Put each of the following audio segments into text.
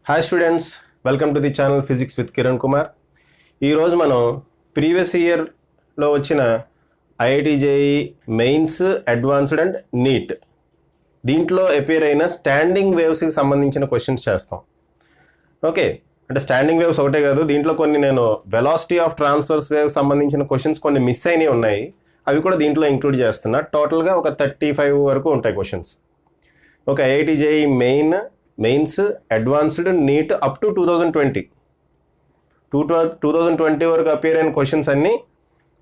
Hi students, welcome to the channel physics with Kiran Kumar. ఈరోజు మనం previous ఇయర్లో వచ్చిన IIT JEE mains, advanced and NEET దీంట్లో అపేర్ అయిన స్టాండింగ్ వేవ్స్కి సంబంధించిన క్వశ్చన్స్ చేస్తాం. ఓకే, అంటే స్టాండింగ్ వేవ్స్ ఒకటే కాదు, దీంట్లో కొన్ని నేను వెలాసిటీ ఆఫ్ ట్రాన్స్వర్స్ వేవ్ సంబంధించిన క్వశ్చన్స్ కొన్ని మిస్ అయినవి ఉన్నాయి, అవి కూడా దీంట్లో ఇంక్లూడ్ చేస్తున్నా. టోటల్గా ఒక 35 వరకు ఉంటాయి questions. Okay, IIT JEE mains, advanced, NEET up to 2020 వరకు అపేర్ అయిన క్వశ్చన్స్ అన్నీ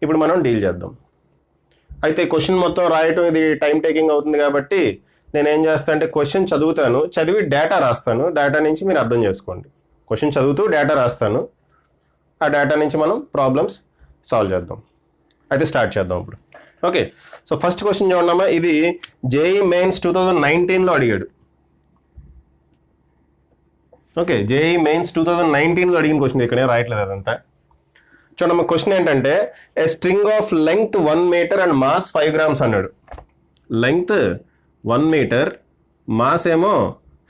ఇప్పుడు మనం డీల్ చేద్దాం. అయితే క్వశ్చన్ మొత్తం రాయటం ఇది టైం టేకింగ్ అవుతుంది కాబట్టి నేనేం చేస్తాను అంటే క్వశ్చన్ చదువుతాను, చదివి డేటా రాస్తాను, డేటా నుంచి మీరు అర్థం చేసుకోండి. క్వశ్చన్ చదువుతూ డేటా రాస్తాను, ఆ డేటా నుంచి మనం ప్రాబ్లమ్స్ సాల్వ్ చేద్దాం. అయితే స్టార్ట్ చేద్దాం ఇప్పుడు. ఓకే, సో ఫస్ట్ క్వశ్చన్ చూడమ్మా, ఇది జేఈ మెయిన్స్ 2019లో అడిగాడు. ఓకే, జేఈ మెయిన్స్ 2019లో అడిగిన క్వశ్చన్, ఇక్కడే రాయట్లేదు అదంతా. చూడమ్మా, క్వశ్చన్ ఏంటంటే a string of length 1 metre and mass 5 grams అన్నాడు. లెంగ్త్ 1 మీటర్, మాస్ ఏమో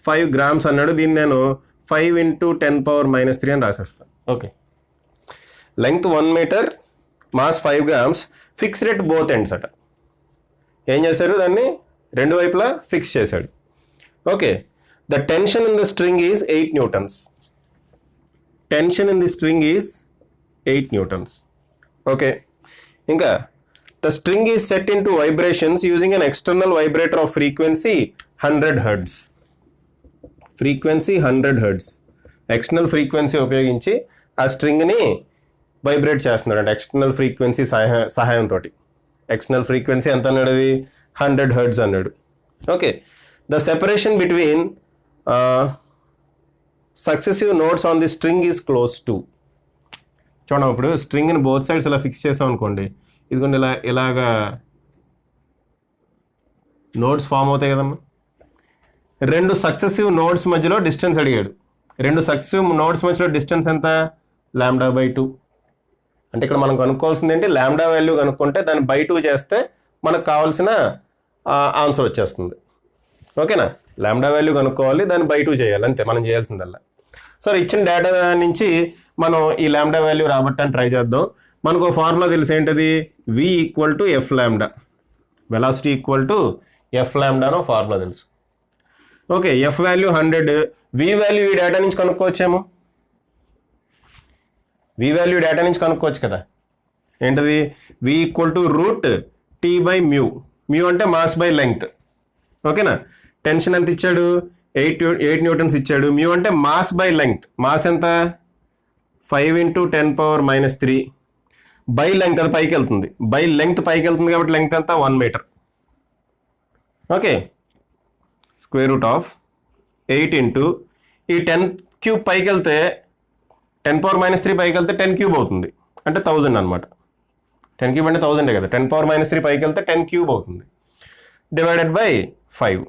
5 grams అన్నాడు. దీన్ని నేను 5 × 10⁻³ అని రాసేస్తాను. Okay, length 1 metre, mass 5 grams, fixed at both ends అట. ఏం చేశారు, దాన్ని రెండు వైపులా ఫిక్స్ చేశాడు. Okay, the tension in the string is 8 newtons. Tension in the string is 8 newtons. Okay, ఇంకా the string is set into vibrations using an external vibrator of frequency 100 hertz. Frequency 100 hertz, external frequency ఉపయోగించి ఆ స్ట్రింగ్ని vibrate చేస్తున్నాడు అంటే external frequency సహాయంతో. External frequency ఎంత అన్నాడు, అది 100 hertz అన్నాడు. Okay, the separation between successive notes on the string is close to. చూడండి, ఇప్పుడు స్ట్రింగ్ని బోత్ సైడ్స్ ఇలా ఫిక్స్ చేసాం అనుకోండి, ఇదిగోండి ఇలాగా నోట్స్ ఫామ్ అవుతాయి కదమ్మా. రెండు సక్సెసివ్ నోట్స్ మధ్యలో డిస్టెన్స్ అడిగాడు. రెండు సక్సెసివ్ నోట్స్ మధ్యలో డిస్టెన్స్ ఎంత, λ/2. అంటే ఇక్కడ మనం కనుక్కోవాల్సింది ఏంటి, లాంబ్డా వాల్యూ కనుక్కుంటే దాన్ని by2 చేస్తే మనకు కావాల్సిన ఆన్సర్ వచ్చేస్తుంది. ఓకేనా, లాంబ్డా వాల్యూ కనుక్కోవాలి, దాన్ని by2 చేయాలి, అంతే మనం చేయాల్సిందల్లా. సరే, ఇచ్చిన డేటా నుంచి మనం ఈ లాంబ్డా వాల్యూ రాబట్టని ట్రై చేద్దాం. మనకు ఒక ఫార్ములా తెలిసి ఏంటది, V = F λ, వెలాసిటీ F λ అనో ఫార్ములా తెలుసు. Okay, F value 100, V value ఈ డేటా నుంచి కనుక్కోవచ్చేమో. V వాల్యూ డేటా నుంచి కనుక్కోవచ్చు కదా, ఏంటది, V = √T/μ. మ్యూ అంటే మాస్ బై లెంగ్త్. ఓకేనా, టెన్షన్ ఎంత ఇచ్చాడు, 8 newtons ఇచ్చాడు. మ్యూ అంటే మాస్ బై లెంగ్త్, మాస్ ఎంత 5 × 10⁻³ బై లెంగ్త్, అది పైకి వెళ్తుంది, బై లెంగ్త్ పైకి వెళ్తుంది కాబట్టి లెంగ్త్ ఎంత 1 మీటర్. ఓకే, √8 × ఈ 10³ పైకి వెళ్తే 10⁻³ పైకి వెళ్తే 10³ అవుతుంది, అంటే 1000 అనమాట. 10³ అంటే 1000 కదా, 10⁻³ పైకి వెళ్తే 10³ అవుతుంది, డివైడెడ్ బై 5.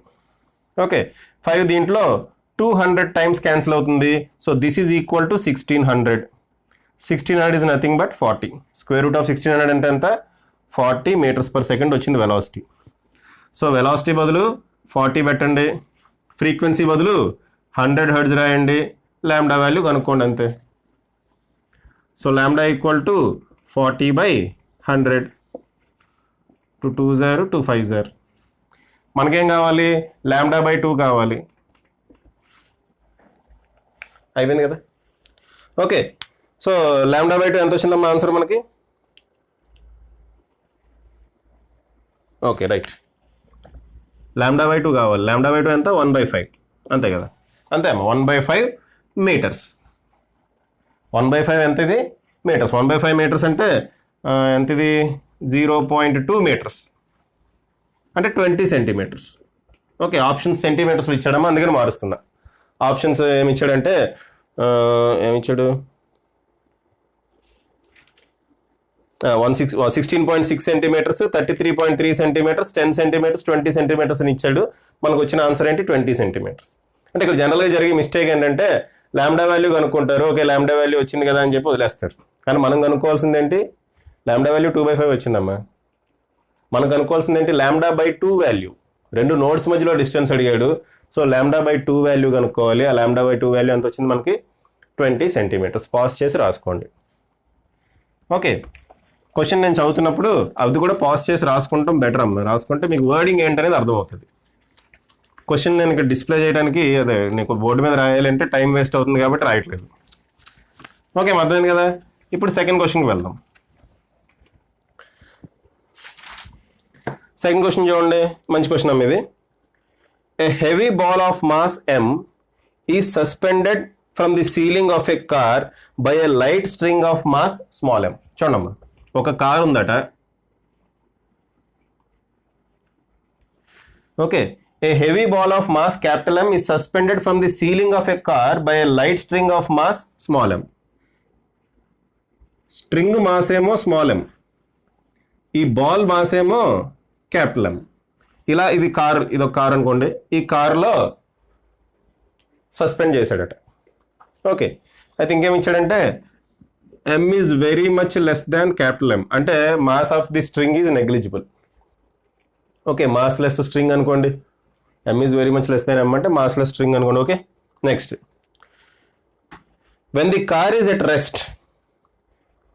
ఓకే, 5 దీంట్లో 200 టైమ్స్ క్యాన్సిల్ అవుతుంది. So this is equal to 1600. 1600 is nothing but 40. √1600 అంటే ఎంత, 40 m/s వచ్చింది వెలాసిటీ. సో వెలాసిటీ బదులు 40 పెట్టండి, ఫ్రీక్వెన్సీ బదులు 100 hertz రాయండి, లాంబ్డా వాల్యూ కనుక్కోండి, అంతే. So lambda = 40/100, 220 250. మనకేం కావాలి, λ/2 కావాలి. అయిపోయింది కదా. ఓకే, సో λ/2 ఎంత వచ్చిందమ్మా ఆన్సర్ మనకి. ఓకే, రైట్, λ/2 కావాలి. λ/2 ఎంత, 1/5, అంతే కదా, అంతే అమ్మా, 1/5 meters. 1/5 ఎంత, ఇది మీటర్స్. 1/5 meters అంటే ఎంత, ఇది 0.2 meters, అంటే 20 centimeters. ఓకే, ఆప్షన్స్ సెంటీమీటర్స్లో ఇచ్చాడమ్మా, అందుకని మారుస్తున్నా. ఆప్షన్స్ ఏమి ఇచ్చాడంటే, ఏమిచ్చాడు, 16.6 centimeters, 33.3 centimeters, 10 centimeters, 20 centimeters అని ఇచ్చాడు. మనకు వచ్చిన ఆన్సర్ ఏంటి, 20 centimeters. అంటే ఇక్కడ జనరల్గా జరిగే మిస్టేక్ ఏంటంటే లాంబ్డా వాల్యూ కనుక్కుంటారు, ఓకే లాంబ్డా వాల్యూ వచ్చింది కదా అని చెప్పి వదిలేస్తారు. కానీ మనం కనుక్కోవాల్సింది ఏంటి, లాంబ్డా వాల్యూ 2/5 వచ్చిందమ్మా. మనం కనుక్కోవాల్సింది ఏంటి, λ/2 వాల్యూ. రెండు నోడ్స్ మధ్యలో డిస్టెన్స్ అడిగాడు. సో λ/2 వాల్యూ కనుక్కోవాలి. ఆ λ/2 వాల్యూ ఎంత వచ్చింది మనకి 20 సెంటీమీటర్స్. పాజ్ చేసి రాసుకోండి. ఓకే, క్వశ్చన్ నేను చదువుతున్నప్పుడు అది కూడా పాజ్ చేసి రాసుకుంటాం బెటర్ అమ్మ. రాసుకుంటే మీకు వర్డింగ్ ఏంటనేది అర్థమవుతుంది. క్వశ్చన్ నేను ఇక్కడ డిస్ప్లే చేయడానికి అదే నీకు బోర్డు మీద రాయాలంటే టైం వేస్ట్ అవుతుంది కాబట్టి రాయట్లేదు. ఓకే, అర్థమైంది కదా. ఇప్పుడు సెకండ్ క్వశ్చన్కి వెళ్దాం. సెకండ్ క్వశ్చన్ చూడండి, మంచి క్వశ్చన్ అమ్మ ఇది. A heavy ball of mass m is suspended from the ceiling of a car by a light string of mass small m. చూడమ్మా, ఒక కార్ ఉందట. Okay, a heavy ball of mass capital M is suspended from the ceiling of a car by a light string of mass small m. String mass ఏమో small m, ఈ ball mass ఏమో capital M. ఇలా ఇది car, ఇదొక car అనుకోండి. ఈ కార్లో suspend చేశాడట. ఓకే, అయితే ఇంకేమి ఇచ్చాడంటే M is very much less than capital M, అంటే mass of the string is negligible. Okay, mass less string అనుకోండి. M is very much less than M అంటే మాస్ లెస్ స్ట్రింగ్ అనుకోండి. Okay, next, when the car is at rest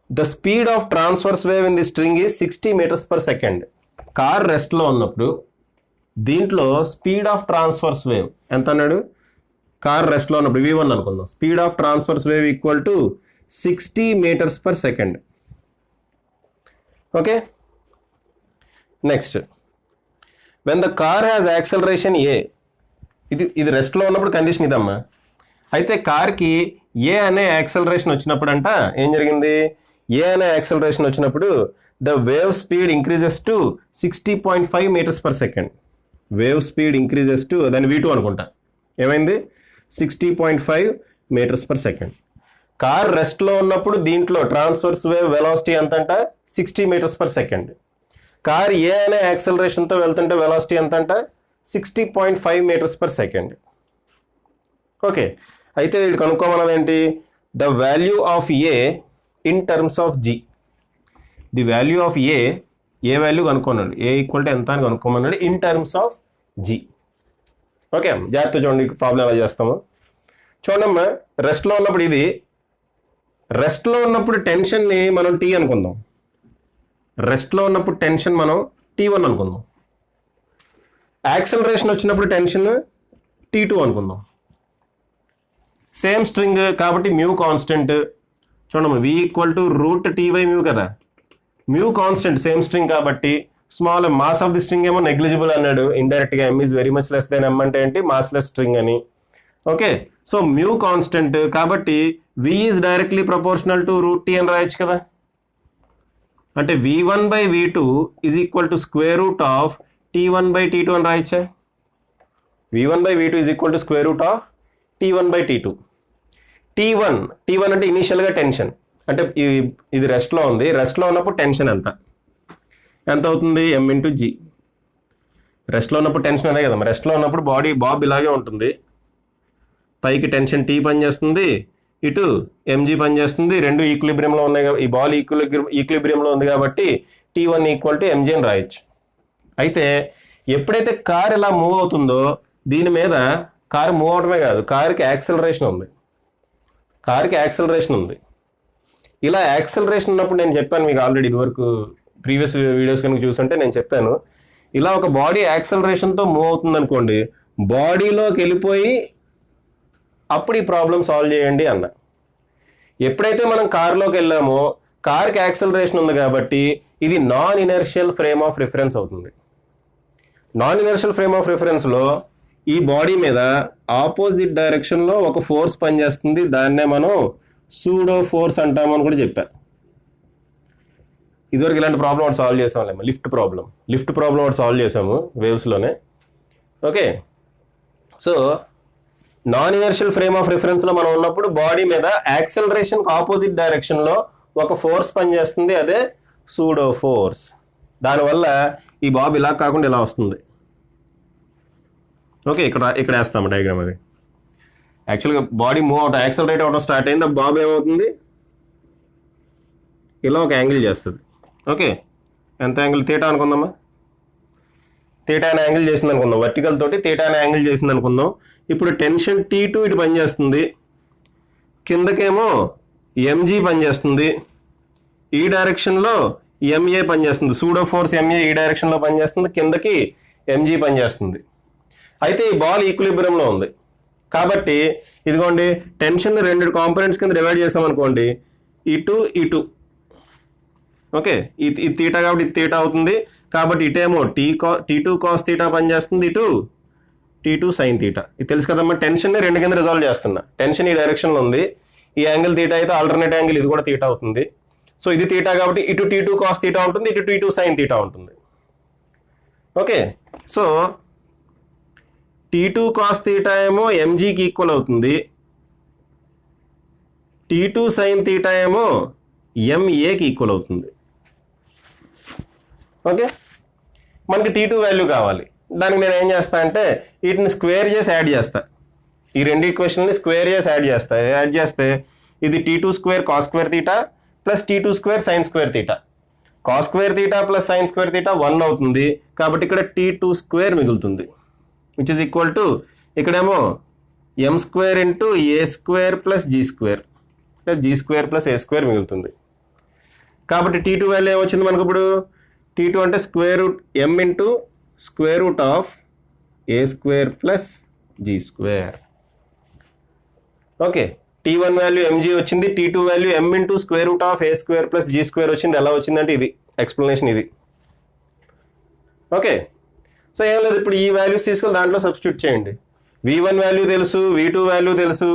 the speed of transverse wave in the string is 60 metres per second. Car రెస్ట్లో ఉన్నప్పుడు దీంట్లో speed of transverse wave ఎంత అన్నాడు? Car రెస్ట్లో ఉన్నప్పుడు V1 అనుకుందాం. Speed of transverse wave equal to 60 metres per second. Okay, next, when the car has acceleration A. ఇది రెస్ట్లో ఉన్నప్పుడు కండిషన్ ఇదమ్మా. అయితే కార్కి ఏ అనే యాక్సలరేషన్ వచ్చినప్పుడు అంట ఏం జరిగింది? ఏ అనే యాక్సలరేషన్ వచ్చినప్పుడు the wave speed increases to 60.5 metres per second. Wave speed increases to, దాన్ని V2 అనుకుంటా. ఏమైంది? 60.5 మీటర్స్ పర్ సెకండ్. కార్ రెస్ట్లో ఉన్నప్పుడు దీంట్లో ట్రాన్స్వర్స్ వేవ్ వెలాసిటీ ఎంతంట? 60 metres per second. Car a అనే యాక్సలరేషన్తో వెళ్తుంటే వెలాసిటీ ఎంతంట? 60.5 మీటర్స్ పర్ సెకండ్. ఓకే, అయితే వీళ్ళు కనుక్కోమన్నది ఏంటి? The value of a in terms of G. The value of a value కనుక్కున్నాడు. ఏ ఈక్వల్ టు ఎంత అని కనుక్కోమన్నాడు in terms of G. Okay, జాగ్రత్త చూడండి ప్రాబ్లం ఎలా చేస్తాము. చూడమ్మా, రెస్ట్లో ఉన్నప్పుడు ఇది రెస్ట్లో ఉన్నప్పుడు టెన్షన్ని మనం T అనుకుందాం. రెస్ట్లో ఉన్నప్పుడు టెన్షన్ మనం T1 అనుకుందాం. యాక్సలరేషన్ వచ్చినప్పుడు టెన్షన్ T2 అనుకుందాం. సేమ్ స్ట్రింగ్ కాబట్టి మ్యూ కాన్స్టెంట్. చూడమ్మా, V ఈక్వల్ టు √T/μ కదా. మ్యూ కాన్స్టెంట్, సేమ్ స్ట్రింగ్ కాబట్టి small mass of the string ఏమో నెగ్లిజిబుల్ అన్నాడు. ఇండైరెక్ట్గా M is very much less than M అంటే ఏంటి? మాస్ లెస్ స్ట్రింగ్ అని. ఓకే, సో మ్యూ కాన్స్టెంట్ కాబట్టి V is directly proportional to √T అని రాయొచ్చు కదా. అంటే V1/V2 is equal to square root of T1/T2 అని రాయొచ్చా? V1/V2 is equal to square root of T1/T2. T1 అంటే ఇనీషియల్గా టెన్షన్, అంటే ఇది రెస్ట్లో ఉంది. రెస్ట్లో ఉన్నప్పుడు టెన్షన్ ఎంత అవుతుంది? M × G. రెస్ట్లో ఉన్నప్పుడు టెన్షన్ అదే కదా. రెస్ట్లో ఉన్నప్పుడు బాబ్ ఇలాగే ఉంటుంది. పైకి టెన్షన్ T పనిచేస్తుంది, ఇటు mg పనిచేస్తుంది. రెండు ఈక్విలిబ్రియంలో ఉన్నాయి. ఈ బాల్ ఈక్విలిబ్రియంలో ఉంది కాబట్టి T1 ఈక్వల్ టు mg అని రాయొచ్చు. అయితే ఎప్పుడైతే కార్ ఇలా మూవ్ అవుతుందో దీని మీద కారు మూవ్ అవడమే కాదు, కార్కి యాక్సలరేషన్ ఉంది. ఇలా యాక్సలరేషన్ ఉన్నప్పుడు నేను చెప్పాను మీకు ఆల్రెడీ, ఇదివరకు ప్రీవియస్ వీడియోస్ కనుక చూస్తుంటే నేను చెప్పాను, ఇలా ఒక బాడీ యాక్సలరేషన్తో మూవ్ అవుతుంది అనుకోండి, బాడీలోకి వెళ్ళిపోయి అప్పుడు ఈ ప్రాబ్లం సాల్వ్ చేయండి అన్న. ఎప్పుడైతే మనం కార్లోకి వెళ్ళామో కార్కి యాక్సలరేషన్ ఉంది కాబట్టి ఇది non inertial frame of reference అవుతుంది. నాన్ ఇనర్షియల్ ఫ్రేమ్ ఆఫ్ రిఫరెన్స్లో ఈ బాడీ మీద ఆపోజిట్ డైరెక్షన్లో ఒక ఫోర్స్ పనిచేస్తుంది. దాన్నే మనం సూడో ఫోర్స్ అంటామని కూడా చెప్పాను. ఇదివరకు ఇలాంటి ప్రాబ్లం ఒకటి సాల్వ్ చేసాము. లిఫ్ట్ ప్రాబ్లం ఒకటి సాల్వ్ చేసాము వేవ్స్లోనే. Okay, so non inertial frame of రిఫరెన్స్లో మనం ఉన్నప్పుడు బాడీ మీద యాక్సలరేషన్ ఆపోజిట్ డైరెక్షన్లో ఒక ఫోర్స్ పనిచేస్తుంది, అదే సూడో ఫోర్స్. దానివల్ల ఈ బాబ్ ఇలా కాకుండా ఇలా వస్తుంది. ఓకే, ఇక్కడ వేస్తాము డయాగ్రామ్. అది యాక్చువల్గా బాడీ మూవ్ అవటం, యాక్సలరేట్ అవడం స్టార్ట్ అయింది, బాబ్ ఏమవుతుంది? ఇలా ఒక యాంగిల్ చేస్తుంది. ఓకే, ఎంత యాంగిల్? తీటా అనుకుందామా. తీటా అనే యాంగిల్ చేసింది అనుకుందాం, వర్టికల్ తోటి తీటా అనే యాంగిల్ చేసింది అనుకుందాం. ఇప్పుడు టెన్షన్ T2 ఇటు పనిచేస్తుంది, కిందకేమో ఎంజీ పనిచేస్తుంది, ఈ డైరెక్షన్లో ఎంఏ పనిచేస్తుంది, సూడో ఫోర్స్ ఎంఏ ఈ డైరెక్షన్లో పనిచేస్తుంది, కిందకి ఎంజీ పనిచేస్తుంది. అయితే ఈ బాల్ ఈక్విలిబ్రియంలో ఉంది కాబట్టి ఇదిగోండి టెన్షన్ 2 కాంపోనెంట్స్ కింద డివైడ్ చేసామనుకోండి, ఇటు ఇటు. ఓకే, ఇది తీటా కాబట్టి ఇది తీటా అవుతుంది, కాబట్టి ఇటేమో T2 కాస్ తీటా పనిచేస్తుంది, ఇటు T2 సైన్ తీటా. ఇది తెలుసు కదమ్మా. టెన్షన్ని 2 కింద రిజాల్వ్ చేస్తున్నా. టెన్షన్ ఈ డైరెక్షన్లో ఉంది, ఈ యాంగిల్ తీటా అయితే ఆల్టర్నేట్ యాంగిల్ ఇది కూడా తీటా అవుతుంది. సో ఇది తీటా కాబట్టి ఇటు T2 కాస్ తీటా ఉంటుంది, ఇటు T2 సైన్ తీటా ఉంటుంది. Okay, so T2 cos theta ఏమో ఎంజీకి ఈక్వల్ అవుతుంది, T2 సైన్ తీటా ఏమో ఎంఏకి ఈక్వల్ అవుతుంది. ఓకే, మనకి T2 వాల్యూ కావాలి. దానికి నేను ఏం చేస్తా అంటే వీటిని స్క్వేర్ చేసి యాడ్ చేస్తా. ఈ 2 ఈక్వేషన్ని స్క్వేర్ చేసి యాడ్ చేస్తే ఇది T2 square cos square theta plus T2 square sine square theta. Cos square theta plus sine square theta 1 అవుతుంది, కాబట్టి ఇక్కడ T2 స్క్వేర్ మిగులుతుంది, విచ్ ఇస్ ఈక్వల్ టు ఇక్కడేమో m square into a square plus g square plus g square plus a square మిగులుతుంది. కాబట్టి T2 value ఏమొచ్చింది మనకు ఇప్పుడు? T2 అంటే square root m into square root of a square plus g square. Okay, T1 value mg వచ్చింది, T2 value m into square root of a square plus g square వచ్చింది. ఎలా వచ్చిందంటే ఇది explanation ఇది. ఓకే, సో ఏం లేదు, ఇప్పుడు ఈ వాల్యూస్ తీసుకొని దాంట్లో సబ్స్టిట్యూట్ చేయండి. V1 వాల్యూ తెలుసు, V2 వాల్యూ తెలుసు,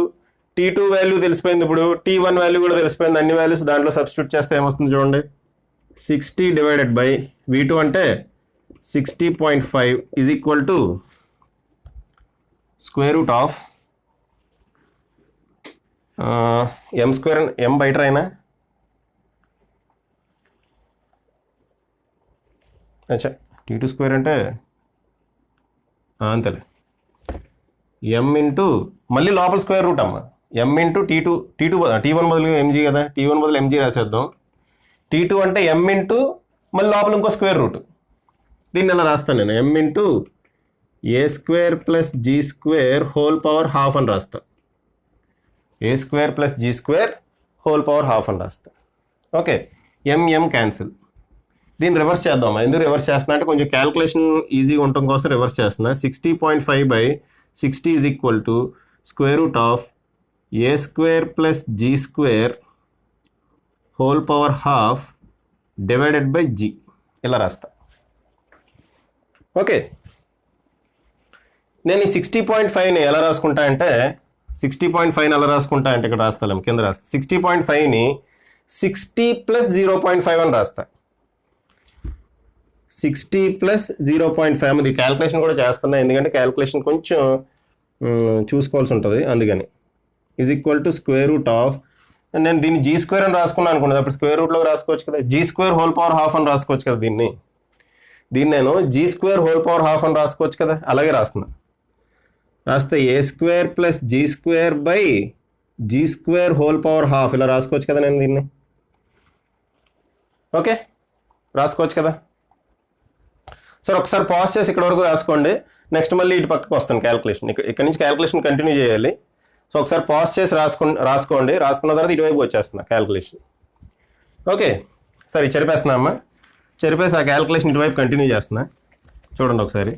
T2 వాల్యూ తెలిసిపోయింది, ఇప్పుడు T1 వాల్యూ కూడా తెలిసిపోయింది. అన్ని వాల్యూస్ దాంట్లో సబ్స్టిట్యూట్ చేస్తే ఏమొస్తుంది చూడండి. 60 డివైడెడ్ బై V2 అంటే 60.5 is equal to square root of m square. M బయట రాయినా, అచ్చా T2 స్క్వేర్ అంటే అంతేలే, ఎం ఇంటూ మళ్ళీ లోపల స్క్వేర్ రూట్ అమ్మ, ఎం ఇంటూ T1 బదులు ఎంజీ కదా, T1 బదులు ఎంజీ రాసేద్దాం. T2 అంటే ఎం ఇంటూ మళ్ళీ లోపల ఇంకో స్క్వేర్ రూట్. దీన్ని ఎలా రాస్తాను నేను? M into a square plus g square whole power half అని రాస్తా. A square plus g square whole power half అని రాస్తా. Okay, m cancel. దీన్ని రివర్స్ చేద్దాం. ఎందుకు రివర్స్ చేస్తున్నా అంటే కొంచెం క్యాల్కులేషన్ ఈజీగా ఉండటం కోసం రివర్స్ చేస్తున్నా. 60.5 by 60 is equal to square root of a square plus g square whole power half divided by g. ఇలా రాస్తా. ఓకే, నేను ఈ 60.5ని ఎలా రాసుకుంటా అంటే 60.5 ఎలా రాసుకుంటా అంటే ఇక్కడ రాస్తాం, కింద రాస్తా. 60.5ని 60 ప్లస్ 0.5 అని రాస్తా. 60 ప్లస్ 0.5 ఇది క్యాల్కులేషన్ కూడా చేస్తున్నా, ఎందుకంటే క్యాల్కులేషన్ కొంచెం చూసుకోవాల్సి ఉంటుంది, అందుకని. Is equal to square root of, నేను దీన్ని జీ స్క్వేర్ అని రాసుకున్నాను అనుకున్నది, అప్పుడు స్క్వేర్ రూట్లో రాసుకోవచ్చు కదా, g square whole power half అని రాసుకోవచ్చు కదా. దీన్ని నేను g square whole power half అని రాసుకోవచ్చు కదా, అలాగే రాస్తున్నా. రాస్తే a square plus g square by g square whole power half ఇలా రాసుకోవచ్చు కదా నేను దీన్ని. ఓకే, రాసుకోవచ్చు కదా. సరే, ఒకసారి పాజ్ చేసి ఇక్కడ వరకు రాసుకోండి. నెక్స్ట్ మళ్ళీ ఇటు పక్కకు వస్తాను క్యాల్కులేషన్. ఇక్కడ నుంచి క్యాల్కులేషన్ కంటిన్యూ చేయాలి. సో ఒకసారి పాజ్ చేసి రాసుకోండి. రాసుకున్న తర్వాత ఇటువైపు వచ్చేస్తున్నా క్యాల్కులేషన్. ఓకే, సరే చెరిపేస్తున్నా అమ్మా. చెరిపేసి ఆ క్యాల్కులేషన్ ఇటువైపు కంటిన్యూ చేస్తున్నా. చూడండి ఒకసారి.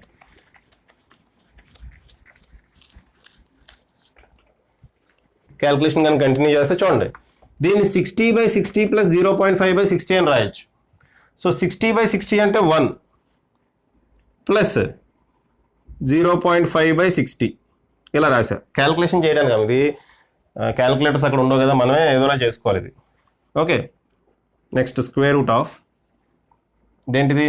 క్యాల్కులేషన్ కానీ కంటిన్యూ చేస్తే చూడండి, దీన్ని 60 బై 60 ప్లస్ 0.5 బై 60 అని రాయొచ్చు. సో 60 బై 60 అంటే 1 ప్లస్ 0.5 బై 60 ఇలా రాశా. క్యాల్కులేషన్ చేయడానికి ఇది క్యాల్కులేటర్స్ అక్కడ ఉండవు కదా, మనమే ఏదైనా చేసుకోవాలి ఇది. Okay, next square root of ఇదేంటిది,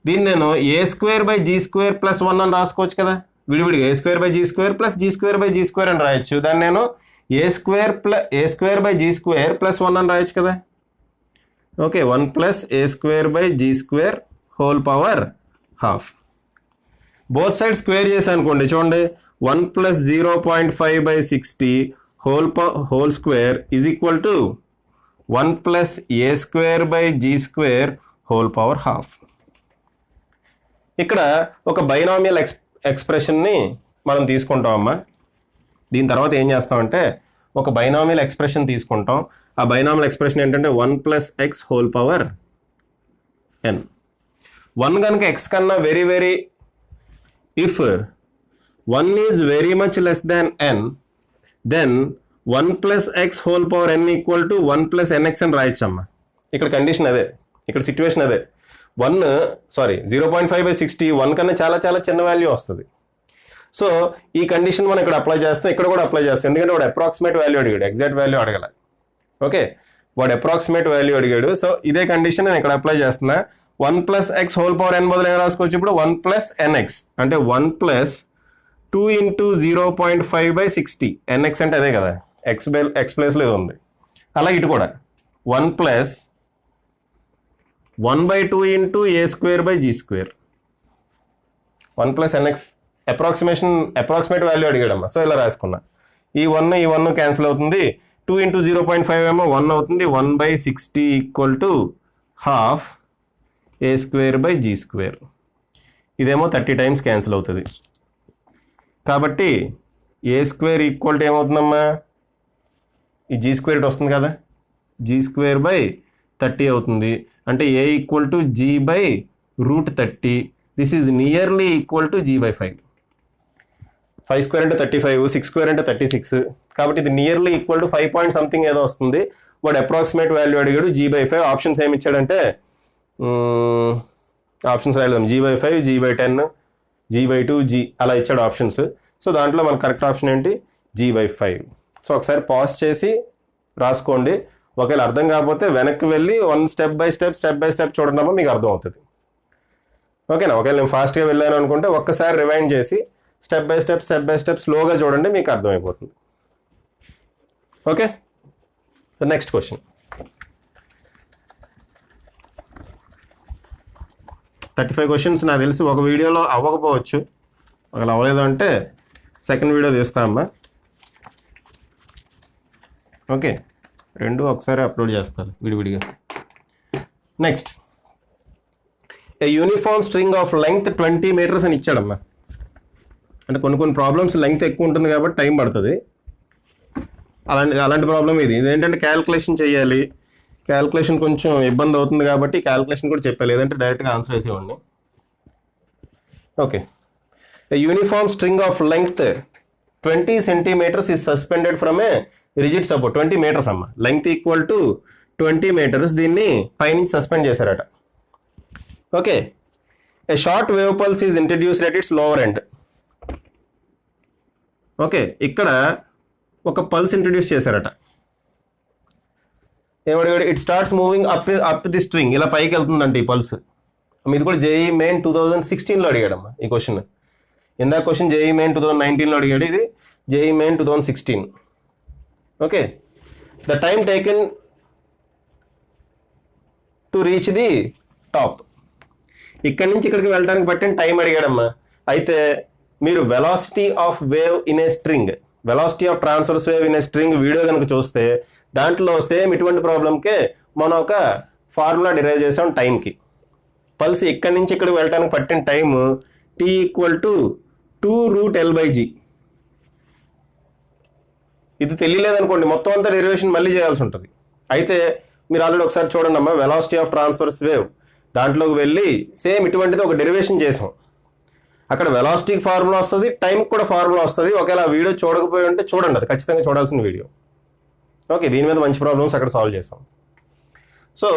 దీన్ని నేను a square by g square plus 1 అని రాసుకోవచ్చు కదా విడివిడిగా. A square by g square plus g square by g square అని రాయొచ్చు. దాన్ని నేను a square by g square plus 1 అని రాయొచ్చు కదా. Okay, 1 plus a square by g square whole power half. Both side square చేశాను అనుకోండి, చూడండి 1 plus 0.5 by 60 whole square is equal to 1 plus a square by g square whole power half. ఇక్కడ ఒక binomial ఎక్స్ప్రెషన్ని మనం తీసుకుంటామమ్మా. దీని తర్వాత ఏం చేస్తామంటే ఒక బైనామియల్ ఎక్స్ప్రెషన్ తీసుకుంటాం. ఆ బైనామియల్ ఎక్స్ప్రెషన్ ఏంటంటే 1+x^n. 1 కనుక x కన్నా very if 1 is very much less than n, then 1+x^n equal to 1+nx అని రాయొచ్చమ్మా. ఇక్కడ కండిషన్ అదే, ఇక్కడ సిచ్యువేషన్ అదే. 0.5/60 1 కన్నా చాలా చాలా చిన్న వాల్యూ వస్తుంది. సో ఈ కండిషన్ మనం ఇక్కడ అప్లై చేస్తాం, ఇక్కడ కూడా అప్లై చేస్తాం. ఎందుకంటే వాడు అప్రాక్సిమేట్ వాల్యూ అడిగాడు, ఎగ్జాక్ట్ వాల్యూ అడగల. ఓకే, వాడు అప్రాక్సిమేట్ వాల్యూ అడిగాడు. సో ఇదే కండిషన్ నేను ఇక్కడ అప్లై చేస్తున్నా. 1+x^n బదులు ఏం రాసుకోవచ్చు ఇప్పుడు 1+nx, అంటే 1+2 × 0.5/60. nx అంటే అదే కదా, x ప్లేస్లో ఇది ఉంది. అలా ఇటు కూడా 1+1/2 × a²/g². 1+nx approximate value అడిగాడమ్మా. So ఇలా రాసుకున్నా. ఈ 1 క్యాన్సిల్ అవుతుంది. 2 × 0.5 ఏమో 1 అవుతుంది. 1/60 ఈక్వల్ టు ½ a²/g². ఇదేమో 30 టైమ్స్ క్యాన్సిల్ అవుతుంది. కాబట్టి a² ఈక్వల్ టు ఏమవుతుందమ్మా, ఈ g² వస్తుంది కదా, g²/30 అవుతుంది. అంటే a equal to g/√30. This is nearly equal to g/5. 5² అంటే 35, 6² అంటే 36. కాబట్టి ఇది nearly equal to 5 point something ఏదో వస్తుంది. వాడు అప్రాక్సిమేట్ వాల్యూ అడిగాడు g/5. ఆప్షన్స్ ఏమి ఇచ్చాడంటే options రాయలేదాం, g/5, g/10, g/2, g అలా ఇచ్చాడు ఆప్షన్స్. సో దాంట్లో మన కరెక్ట్ ఆప్షన్ ఏంటి, g/5. సో ఒకసారి పాజ్ చేసి రాసుకోండి. ఒకవేళ అర్థం కాకపోతే వెనక్కి వెళ్ళి స్టెప్ బై స్టెప్ చూడడమో మీకు అర్థం అవుతుంది. ఓకేనా? ఒకవేళ నేను ఫాస్ట్గా వెళ్ళాను అనుకుంటే ఒక్కసారి రివైండ్ చేసి స్టెప్ బై స్టెప్ స్లోగా చూడండి, మీకు అర్థమైపోతుంది. Okay, next question. 35 క్వశ్చన్స్ నాకు తెలిసి ఒక వీడియోలో అవ్వకపోవచ్చు. ఒకవేళ అవ్వలేదు అంటే సెకండ్ వీడియో తీస్తామమ్మా. ఓకే, 2 ఒకసారి అప్లోడ్ చేస్తాను విడివిడిగా. Next, a uniform string of length 20 metres అని ఇచ్చాడమ్మా. అంటే కొన్ని ప్రాబ్లమ్స్ లెంగ్త్ ఎక్కువ ఉంటుంది కాబట్టి టైం పడుతుంది. అలాంటి ప్రాబ్లం ఇదేంటంటే క్యాల్కులేషన్ చేయాలి. క్యాల్కులేషన్ కొంచెం ఇబ్బంది అవుతుంది కాబట్టి క్యాల్కులేషన్ కూడా చెప్పాలి, లేదంటే డైరెక్ట్గా ఆన్సర్ వేసేవాడిని. Okay, a uniform string of length 20 centimetres is suspended from a rigid support. 20 metres అమ్మ, లెంగ్త్ ఈక్వల్ టు 20 మీటర్స్. దీన్ని పైనుంచి సస్పెండ్ చేశారట. Okay, a short wave pulse is introduced at its lower end. Okay, ఇక్కడ ఒక pulse introduce చేశారట. ఏమడిగాడు, it starts moving up the string. ఇలా పైకి వెళ్తుందంట ఈ పల్స్. ఇది కూడా JEE మెయిన్ 2016లో అడిగాడమ్మా ఈ క్వశ్చన్. ఇందాక క్వశ్చన్ JEE మెయిన్ 2019లో అడిగాడు, ఇది JEE main 2016. Okay, the time taken to reach the top. ఇక్కడి నుంచి ఇక్కడికి వెళ్ళడానికి పట్టిన టైం అడిగాడమ్మా. అయితే మీరు velocity of wave in a string, velocity of transverse wave in a string video కనుక చూస్తే దాంట్లో సేమ్ ఇటువంటి ప్రాబ్లంకే మనం ఒక ఫార్ములా డిరైవ్ చేసాం టైంకి. పల్స్ ఇక్కడి నుంచి ఇక్కడికి వెళ్ళడానికి పట్టిన time T equal to 2√L/g. ఇది తెలియలేదనుకోండి మొత్తం అంతా డెరివేషన్ మళ్ళీ చేయాల్సి ఉంటుంది. అయితే మీరు ఆల్రెడీ ఒకసారి చూడండి అమ్మా, వెలాసిటీ ఆఫ్ ట్రాన్స్వర్స్ వేవ్ దాంట్లోకి వెళ్ళి సేమ్ ఇటువంటిది ఒక డెరివేషన్ చేసాం. అక్కడ వెలాసిటీకి ఫార్ములా వస్తుంది, టైంకి కూడా ఫార్ములా వస్తుంది. ఒకవేళ ఆ వీడియో చూడకపోయి ఉంటే చూడండి, అది ఖచ్చితంగా చూడాల్సిన వీడియో. ఓకే, దీని మీద మంచి ప్రాబ్లమ్స్ అక్కడ సాల్వ్ చేసాం. సో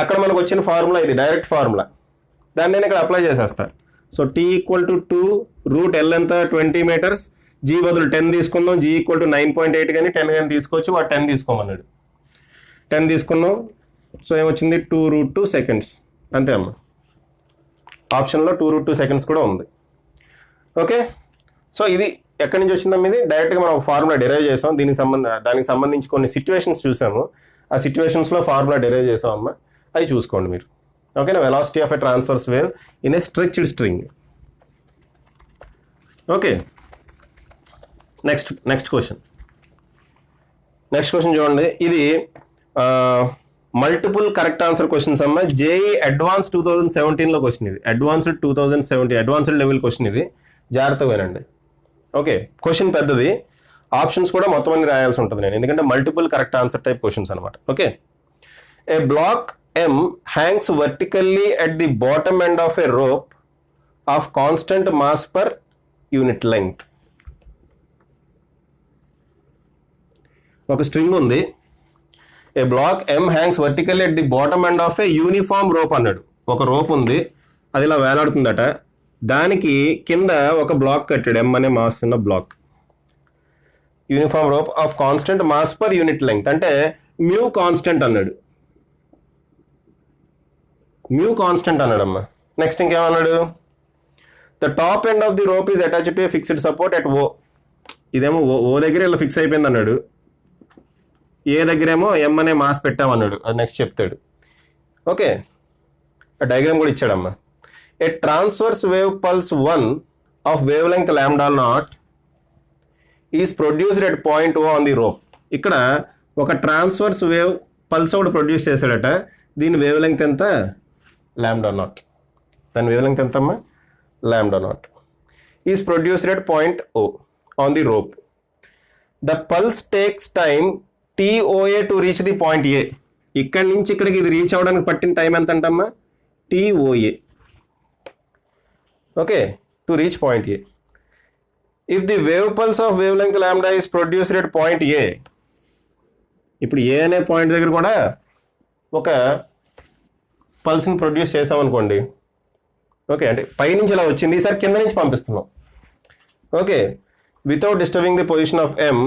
అక్కడ మనకు వచ్చిన ఫార్ములా ఇది, డైరెక్ట్ ఫార్ములా. దాన్ని నేను ఇక్కడ అప్లై చేసేస్తాను. So T equal to 2√L ఎంత 20 మీటర్స్, G బదులు 10 తీసుకుందాం. G ఈక్వల్ టు 9.8 కానీ 10 కానీ తీసుకోవచ్చు. వాడు 10 తీసుకోమన్నాడు, 10 తీసుకున్నాం. సో ఏమొచ్చింది 2√2 సెకండ్స్. అంతే అమ్మ, ఆప్షన్లో 2√2 సెకండ్స్ కూడా ఉంది. ఓకే, సో ఇది ఎక్కడి నుంచి వచ్చిందమ్మా, ఇది డైరెక్ట్గా మనం ఒక ఫార్ములా డెరైవ్ చేసాం. దానికి సంబంధించి కొన్ని సిచ్యువేషన్స్ చూసాము. ఆ సిచ్యువేషన్స్లో ఫార్ములా డెరైవ్ చేసాం అమ్మ, అవి చూసుకోండి మీరు. ఓకేనా, velocity of a transverse wave in a stretched string. Okay, next question చూడండి. ఇది మల్టిపుల్ కరెక్ట్ ఆన్సర్ క్వశ్చన్స్ అమ్మా. జేఈ అడ్వాన్స్ 2017లో క్వశ్చన్ ఇది. అడ్వాన్స్డ్ 2017 అడ్వాన్స్డ్ లెవెల్ క్వశ్చన్ ఇది. జాగ్రత్తగా వినండి. ఓకే, క్వశ్చన్ పెద్దది, ఆప్షన్స్ కూడా మొత్తం అన్ని రాయాల్సి ఉంటుంది నేను, ఎందుకంటే multiple correct answer type questions అనమాట. Okay, A black M hangs vertically at the bottom end of a rope of constant mass per unit length. ఒక స్ట్రింగ్ ఉంది. ఏ black M hangs vertically at the bottom end of a uniform rope అన్నాడు. ఒక rope ఉంది, అది ఇలా వేలాడుతుందట. దానికి కింద ఒక బ్లాక్ కట్టాడు, M అనే మాస్ ఉన్న block. Uniform rope of constant mass per unit length అంటే మ్యూ కాన్స్టెంట్ అన్నాడు. మ్యూ కాన్స్టెంట్ అన్నాడమ్మా. నెక్స్ట్ ఇంకేమన్నాడు? The top end of the rope is attached to a fixed support at O. ఇదేమో O దగ్గర ఇలా ఫిక్స్ అయిపోయింది అన్నాడు. ఏ దగ్గరేమో M అనే మాస్ పెట్టామన్నాడు. అది నెక్స్ట్ చెప్తాడు. ఓకే, డయాగ్రామ్ కూడా ఇచ్చాడమ్మా. A transverse wave pulse 1 of wavelength lambda naught is produced at point O on the rope. ఇక్కడ ఒక ట్రాన్స్వర్స్ వేవ్ పల్స్ ఒకటి ప్రొడ్యూస్ చేశాడట. దీని వేవ్ లెంగ్త్ ఎంత? Lambda naught. దాని వేవ్ లెంగ్త్ ఎంతమ్మా? Lambda naught. Is produced at point O on the rope. The pulse takes time TOA to reach the point A. ఇక్కడి నుంచి ఇక్కడికి ఇది రీచ్ అవ్వడానికి పట్టిన టైం ఎంత అంటమ్మా? TOA. Okay, to reach point A. If the wave pulse of wavelength lambda is produced at point A. ఇప్పుడు ఏ అనే point దగ్గర కూడా ఒక పల్స్ని ప్రొడ్యూస్ చేసామనుకోండి. ఓకే, అంటే పైనుంచి ఇలా వచ్చింది, ఈసారి కింద నుంచి పంపిస్తున్నాం. Okay, without disturbing the position of M,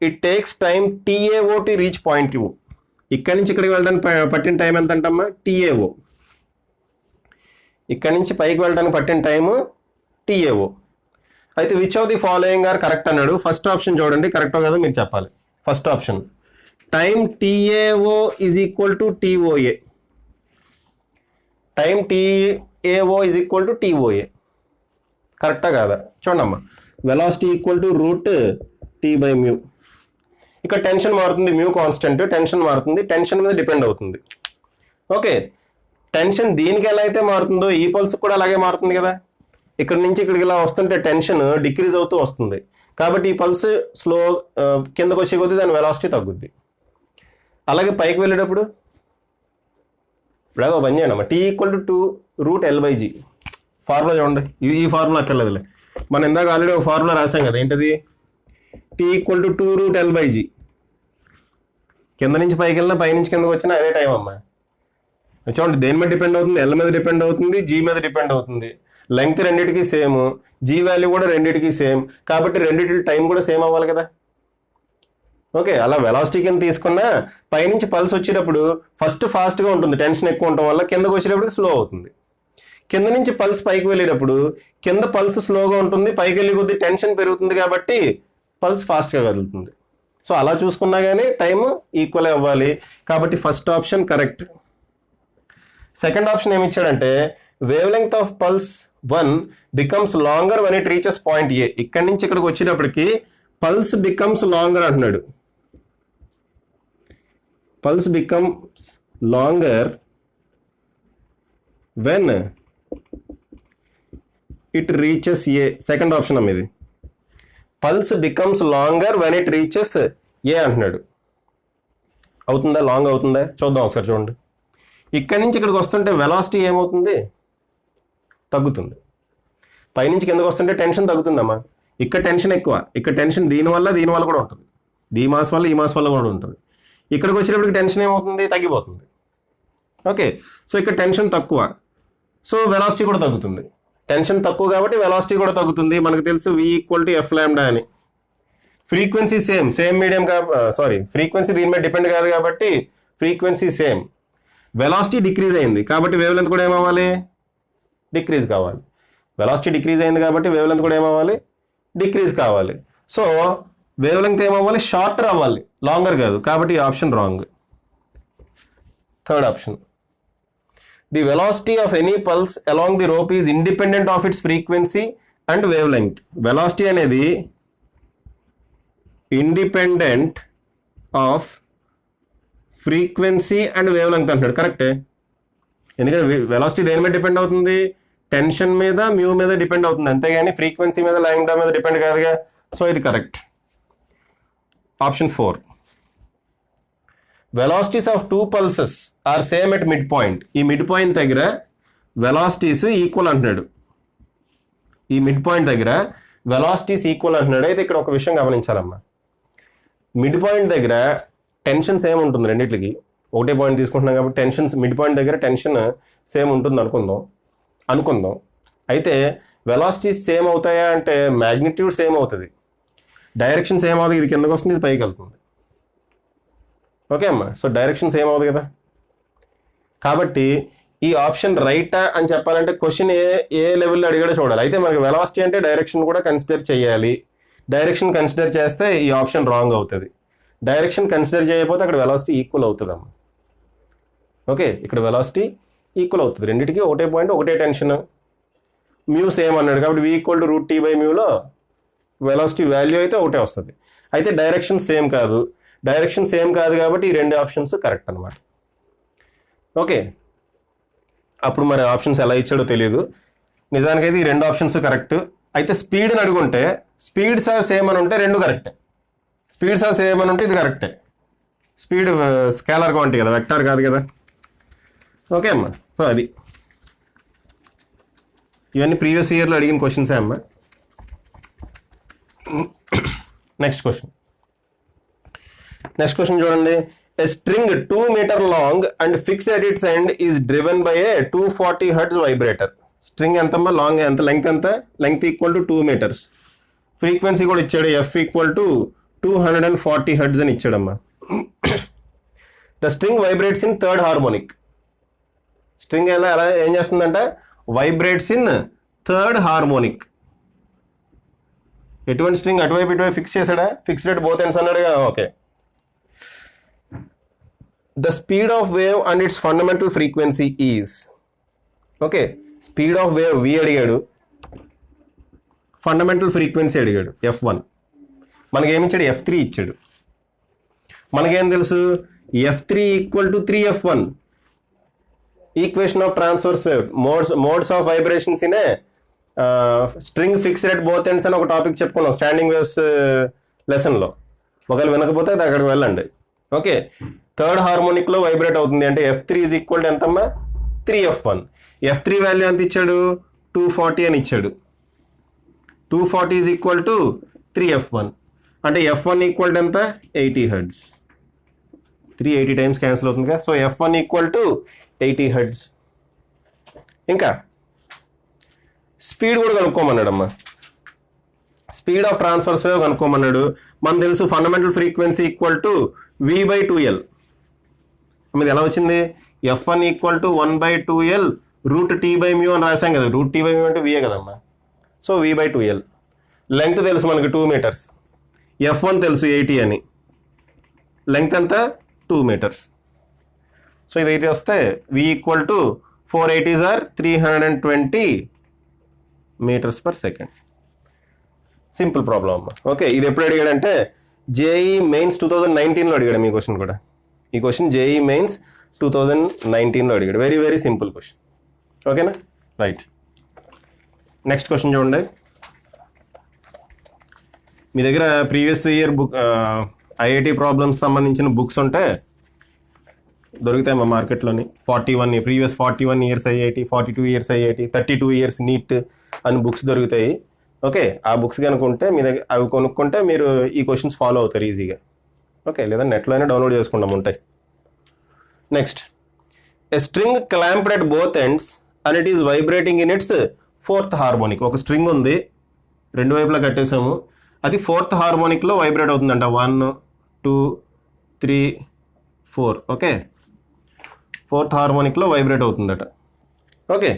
it takes time TAO to reach point U. ఇక్కడి నుంచి ఇక్కడికి వెళ్ళడానికి పట్టిన టైం ఎంత అంటమ్మా? TAO. ఇక్కడి నుంచి పైకి వెళ్ళడానికి పట్టిన టైము TAO. అయితే which of the following are correct అన్నాడు. ఫస్ట్ ఆప్షన్ చూడండి, కరెక్టో కాదో మీరు చెప్పాలి. First option, time TAO is equal to TOA. Time TAO is equal to TOA. కరెక్టా కాదా చూడమ్మా. Velocity equal to root T/μ. ఇక్కడ టెన్షన్ మారుతుంది, మ్యూ కాన్స్టెంట్, టెన్షన్ మారుతుంది, టెన్షన్ మీద డిపెండ్ అవుతుంది. ఓకే, టెన్షన్ దీనికి ఎలా అయితే మారుతుందో ఈ పల్స్ కూడా అలాగే మారుతుంది కదా. ఇక్కడ నుంచి ఇక్కడికి ఇలా వస్తుంటే టెన్షన్ డిక్రీజ్ అవుతూ వస్తుంది. కాబట్టి ఈ పల్స్ స్లో కిందకు వచ్చే కొద్దీ దాని వెలాసిటీ తగ్గుద్ది. అలాగే పైకి వెళ్ళేటప్పుడు ఇప్పుడు పని చేయండి అమ్మా. T equal to route L/G. Formula చూడండి, ఇది ఈ ఫార్ములా అక్కర్లేదులే, మనం ఇందాక ఆల్రెడీ ఒక ఫార్ములా రాసాం కదా. ఏంటది? T equal to 2 root L/G. కింద నుంచి పైకి వెళ్ళినా పై నుంచి కిందకు వచ్చినా అదే టైం అమ్మా. చూడండి, దేని మీద డిపెండ్ అవుతుంది? L మీద డిపెండ్ అవుతుంది, G మీద డిపెండ్ అవుతుంది. లెంగ్త్ రెండింటికి సేమ్, G వాల్యూ కూడా రెండింటికి సేమ్. కాబట్టి రెండింటి టైం కూడా సేమ్ అవ్వాలి కదా. ఓకే, అలా వెలాసిటీ కింద తీసుకున్నా పైనుంచి పల్స్ వచ్చేటప్పుడు ఫస్ట్ ఫాస్ట్గా ఉంటుంది, టెన్షన్ ఎక్కువ ఉండటం వల్ల. కిందకు వచ్చేటప్పుడు స్లో అవుతుంది. కింద నుంచి పల్స్ పైకి వెళ్ళేటప్పుడు కింద పల్స్ స్లోగా ఉంటుంది, పైకి వెళ్ళే కొద్దీ టెన్షన్ పెరుగుతుంది కాబట్టి పల్స్ ఫాస్ట్గా కదులుతుంది. సో అలా చూసుకున్నా కానీ టైం ఈక్వల్ అవ్వాలి. కాబట్టి first option correct. Second option ఏమి ఇచ్చాడంటే wave length of pulse 1 becomes longer when it reaches point A. ఇక్కడి నుంచి ఇక్కడికి వచ్చేటప్పటికి పల్స్ బికమ్స్ లాంగర్ అంటున్నాడు. Pulse becomes longer when it reaches A. Second option అమ్మ ఇది. Pulse becomes longer when it reaches A అంటున్నాడు. అవుతుందా? లాంగ్ అవుతుందా? చూద్దాం ఒకసారి చూడండి. ఇక్కడి నుంచి ఇక్కడికి వస్తుంటే వెలాసిటీ ఏమవుతుంది? తగ్గుతుంది. పైనుంచి కిందకు వస్తుంటే టెన్షన్ తగ్గుతుందమ్మా. ఇక్కడ టెన్షన్ ఎక్కువ, ఇక్కడ టెన్షన్ దీనివల్ల కూడా ఉంటుంది. ఈ మాస్ వల్ల కూడా ఉంటుంది. ఇక్కడికి వచ్చేటప్పటికి టెన్షన్ ఏమవుతుంది? తగ్గిపోతుంది. ఓకే, సో ఇక్కడ టెన్షన్ తక్కువ, సో వెలాసిటీ కూడా తగ్గుతుంది. టెన్షన్ తక్కువ కాబట్టి వెలాసిటీ కూడా తగ్గుతుంది. మనకు తెలుసు V equal to F lambda అని. ఫ్రీక్వెన్సీ సేమ్ మీడియం ఫ్రీక్వెన్సీ దీని మీద డిపెండ్ కాదు కాబట్టి ఫ్రీక్వెన్సీ సేమ్. వెలాసిటీ డిక్రీజ్ అయింది కాబట్టి వేవ్ లెంత్ కూడా ఏమవ్వాలి? డిక్రీజ్ కావాలి. వెలాసిటీ డిక్రీజ్ అయింది కాబట్టి వేవ్ లెంత్ కూడా ఏమవ్వాలి? డిక్రీజ్ కావాలి. సో వేవ్ లెంగ్త్ ఏమవ్వాలి? షార్టర్ అవ్వాలి, లాంగర్ కాదు. కాబట్టి ఈ option wrong. Third option, the velocity of any pulse along the rope is independent of its frequency and wavelength. Velocity అనేది independent of frequency and wavelength అంటున్నాడు. కరెక్టే, ఎందుకంటే velocity దేని మీద డిపెండ్ అవుతుంది? టెన్షన్ మీద, మ్యూ మీద depend అవుతుంది, అంతేగాని ఫ్రీక్వెన్సీ మీద, లాంబ్డా మీద డిపెండ్ కాదుగా. సో ఇది correct. Option 4. Velocities of 2 pulses are same at mid point. ఈ మిడ్ పాయింట్ దగ్గర వెలాసిటీస్ ఈక్వల్ అంటున్నాడు. ఈ మిడ్ పాయింట్ దగ్గర వెలాసిటీస్ ఈక్వల్ అంటున్నాడు. అయితే ఇక్కడ ఒక విషయం గమనించాలమ్మా, మిడ్ పాయింట్ దగ్గర టెన్షన్ సేమ్ ఉంటుంది రెండింటికి. ఒకటే పాయింట్ తీసుకుంటున్నాం కాబట్టి టెన్షన్స్ మిడ్ పాయింట్ దగ్గర టెన్షన్ సేమ్ ఉంటుంది అనుకుందాం. అయితే వెలాసిటీస్ సేమ్ అవుతాయా అంటే మ్యాగ్నిట్యూడ్ సేమ్ అవుతుంది, డైరెక్షన్ సేమ్ అవుతుంది. ఇది కిందకు వస్తుంది, ఇది పైకి వెళ్తుంది. ఓకే అమ్మా, సో డైరెక్షన్ సేమ్ అవుతుంది కదా. కాబట్టి ఈ ఆప్షన్ రైటా అని చెప్పాలంటే క్వశ్చన్ ఏ లెవెల్లో అడిగాడో చూడాలి. అయితే మనకి వెలాసిటీ అంటే డైరెక్షన్ కూడా కన్సిడర్ చేయాలి. డైరెక్షన్ కన్సిడర్ చేస్తే ఈ ఆప్షన్ రాంగ్ అవుతుంది. డైరెక్షన్ కన్సిడర్ చేయకపోతే అక్కడ వెలాసిటీ ఈక్వల్ అవుతుంది అమ్మ. ఓకే, ఇక్కడ వెలాసిటీ ఈక్వల్ అవుతుంది, రెండింటికి ఒకటే పాయింట్, ఒకటే టెన్షన్, మ్యూ సేమ్ అన్నాడు కాబట్టి v = √T/μలో వెలాసిటీ వాల్యూ అయితే ఒకటే వస్తుంది. అయితే డైరెక్షన్ సేమ్ కాదు కాబట్టి ఈ రెండు ఆప్షన్స్ కరెక్ట్ అనమాట. ఓకే, అప్పుడు మరి ఆప్షన్స్ ఎలా ఇచ్చాడో తెలియదు. నిజానికైతే ఈ రెండు ఆప్షన్స్ కరెక్ట్. అయితే స్పీడ్ని అడుగుంటే స్పీడ్స్ ఆర్ సేమ్ అని ఉంటే రెండు కరెక్టే. స్పీడ్స్ ఆర్ సేమ్ అని ఉంటే ఇది కరెక్టే. స్పీడ్ స్కేలర్ క్వాంటిటీ కదా, వెక్టార్ కాదు కదా. ఓకే అమ్మా, సో అది ఇవన్నీ ప్రీవియస్ ఇయర్లో అడిగిన క్వశ్చన్సే అమ్మా. నెక్స్ట్ క్వశ్చన్ చూడండి. A string 2 meter long and fixed at its end is driven by a 240 Hz vibrator. String ఎంతమ్మా, లాంగ్ ఎంత, లెంగ్త్ ఎంత, length equal to 2 meters. Frequency కూడా ఇచ్చాడు, F = 240 Hz అని ఇచ్చాడమ్మా. The string vibrates in third harmonic. String ఎలా ఏం చేస్తుందంటే వైబ్రేట్స్ ఇన్ థర్డ్ హార్మోనిక్. ఎటువంటి స్ట్రింగ్? అటువైపు ఇటువైపు ఫిక్స్ చేశాడా? ఫిక్స్డ్ ఎట్ బోత్ ఎండ్స్ అన్నాడుగా. Okay. The speed of wave and its fundamental frequency is. Okay, speed of wave v అడిగాడు, ఫండమెంటల్ ఫ్రీక్వెన్సీ అడిగాడు f1. మనకేమి ఇచ్చాడు? f3 ఇచ్చాడు. మనకేం తెలుసు? f3 = 3f1. Equation of transverse wave, modes of vibrations in a string fixed at both ends అని ఒక topic చెప్పుకున్నాం స్టాండింగ్ వేవ్స్ లెసన్లో. ఒకవేళ వినకపోతే అది అక్కడికి వెళ్ళండి. ఓకే, థర్డ్ హార్మోనిక్లో వైబ్రేట్ అవుతుంది అంటే f3 = ఎంతమ్మా? 3f1. f3 వాల్యూ ఎంత ఇచ్చాడు? 240 అని ఇచ్చాడు. 240 = 3f1 అంటే f1 = ఎంత? 80 Hz. 380 టైమ్స్ క్యాన్సిల్ అవుతుంది కదా. So f1 = 80 Hz. ఇంకా స్పీడ్ కూడా కనుక్కోమన్నాడమ్మా. స్పీడ్ ఆఫ్ ట్రాన్స్వర్స్ వేవ్ కనుక్కోమన్నాడు. మనకు తెలుసు ఫండమెంటల్ ఫ్రీక్వెన్సీ = v/2L. ఇది ఎలా వచ్చింది? f1 = 1/2L √T/μ అని రాసాం కదా. √T/μ అంటే v కదమ్మా. So v/2L. లెంగ్త్ తెలుసు మనకి 2 meters. f1 తెలుసు 80 అని. లెంగ్త్ ఎంత? 2 meters. సో ఇదైతే వస్తే v = 480 or 320 meters per second. Simple problem అమ్మా. ఓకే, ఇది ఎప్పుడు అడిగాడంటే జేఈ మెయిన్స్ 2019లో అడిగాడు. మీ క్వశ్చన్ కూడా, ఈ క్వశ్చన్ జేఈ మెయిన్స్ 2019లో అడిగాడు. Very very simple question. ఓకేనా, రైట్. నెక్స్ట్ క్వశ్చన్ చూడండి. మీ దగ్గర previous year book IIT problems సంబంధించిన బుక్స్ ఉంటే దొరుకుతాయి మా మార్కెట్లోని. 41 years IIT, 42 years IIT, 32 years NEET అని బుక్స్ దొరుకుతాయి. ఓకే, ఆ బుక్స్ కనుక్కుంటే మీ దగ్గర అవి కొనుక్కుంటే మీరు ఈ క్వశ్చన్స్ ఫాలో అవుతారు ఈజీగా. ఓకే, లేదా నెట్లో అయినా డౌన్లోడ్ చేసుకుంటాం, ఉంటాయి. Next, a string clamped at both ends and it is vibrating in it's 4th harmonic. ఒక స్ట్రింగ్ ఉంది, రెండు వైపులా కట్టేసాము, అది 4th హార్మోనిక్లో వైబ్రేట్ అవుతుందంట. 1 2 3 4. ఓకే, 4th హార్మోనిక్లో వైబ్రేట్ అవుతుందట. Okay,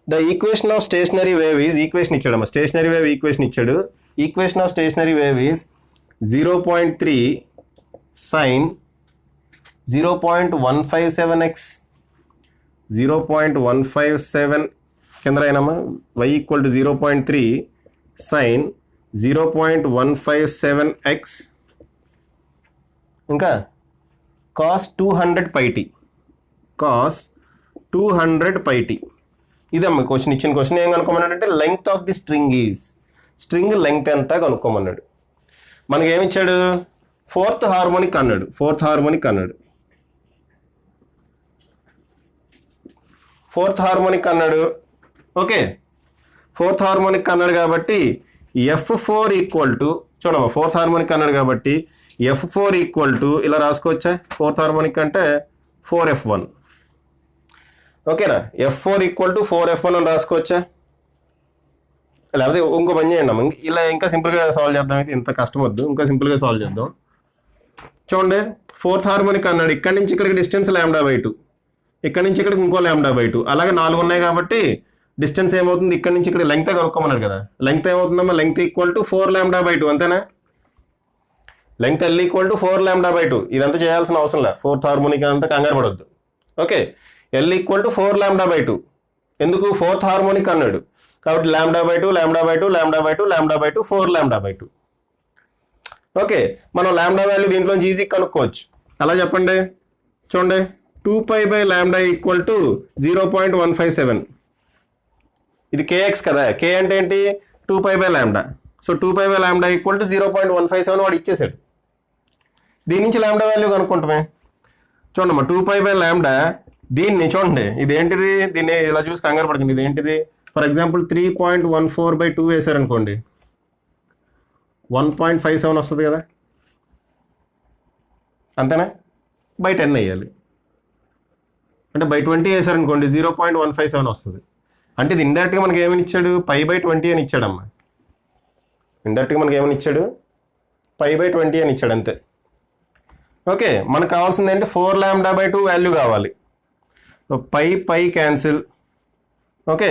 the equation of stationary wave is, equation ఇచ్చాడమ్మా, స్టేషనరీ వేవ్ ఈక్వేషన్ ఇచ్చాడు. Equation of stationary wave is 0.3 sin 0.157x 0.157 కింద రాయనమ్మా. y = 0.3 sin 0.157x ఇంకా cos 200 pi t, cos 200 pi t. ఇదమ్మా question, ఇచ్చిన question ఏం కనుక్కోమన్నాడంటే length of the string is, string length ఎంత కనుక్కోమన్నాడు. మనకి ఏమిచ్చాడు, ఫోర్త్ హార్మోనిక్ అన్నాడు, ఫోర్త్ హార్మోనిక్ అన్నాడు, ఫోర్త్ హార్మోనిక్ అన్నాడు. ఓకే, ఫోర్త్ హార్మోనిక్ అన్నాడు కాబట్టి F4 ఈక్వల్ టు, చూడమ్మా ఫోర్త్ హార్మోనిక్ అన్నాడు కాబట్టి F4 ఈక్వల్ టు ఇలా రాసుకోవచ్చా, ఫోర్త్ హార్మోనిక్ అంటే 4F1. ఓకేనా, F4 ఈక్వల్ టు 4F1 అని రాసుకోవచ్చా, లేకపోతే ఇంకో పని చేయండి అమ్మ, ఇలా ఇంకా సింపుల్గా సాల్వ్ చేద్దాం. అయితే ఇంత కష్టం వద్దు, ఇంకా సింపుల్గా సాల్వ్ చేద్దాం. చూడండి ఫోర్త్ హార్మోనిక్ అన్నాడు, ఇక్కడ నుంచి ఇక్కడికి డిస్టెన్స్ λ/2, ఇక్కడ నుంచి ఇక్కడికి ఇంకో λ/2, అలాగే 4 ఉన్నాయి కాబట్టి డిస్టెన్స్ ఏమవుతుంది, ఇక్కడ నుంచి ఇక్కడ లెంగ్త్ కనుక్కోమన్నాడు కదా. లెంగ్త్ ఏమవుతుందమ్మా, లెంగ్త్ ఈక్వల్ టు 4 λ/2 అంతేనా. Length L equal to 4 λ/2. ఇదంతా చేయాల్సిన అవసరం లేదు, ఫోర్త్ హార్మోనిక్ అంతా కంగారు పడొద్దు. Okay, L equal to 4 λ/2. ఎందుకు, ఫోర్త్ హార్మోనిక్ అన్నాడు కాబట్టి λ/2 λ/2 λ/2 λ/2 4 λ/2. ఓకే, మనం λ వాల్యూ దీంట్లో ఈజీ కనుక్కోవచ్చు. అలా చెప్పండి, చూడండి 2π/λ ఈక్వల్ టు 0.157. ఇది kx కదా, k అంటే ఏంటి 2π/λ. సో 2π/λ ఈక్వల్ టు 0.157 వాడు ఇచ్చేసాడు. దీని నుంచి λ వాల్యూ కనుక్కుంటామే. చూడమ్మా 2π/λ, దీన్ని చూడండి ఇది ఏంటిది, దీన్ని ఇలా చూసి కంగారు పడకండి. ఇది ఏంటిది, ఫర్ ఎగ్జాంపుల్ 3.14/2 వేసారనుకోండి 1.57 వస్తుంది కదా, అంతేనా. బై 10 వేయాలి అంటే బై 20 వేసారనుకోండి 0.157 వస్తుంది. అంటే ఇది ఇండైరెక్ట్గా మనకి ఏమని ఇచ్చాడు, π/20 అని ఇచ్చాడమ్మా. ఇండైరెక్ట్గా మనకి ఏమని ఇచ్చాడు, π/20 అని ఇచ్చాడు అంతే. ఓకే, మనకు కావాల్సింది ఏంటి, 4 λ/2 వాల్యూ కావాలి. So pi cancel. Okay,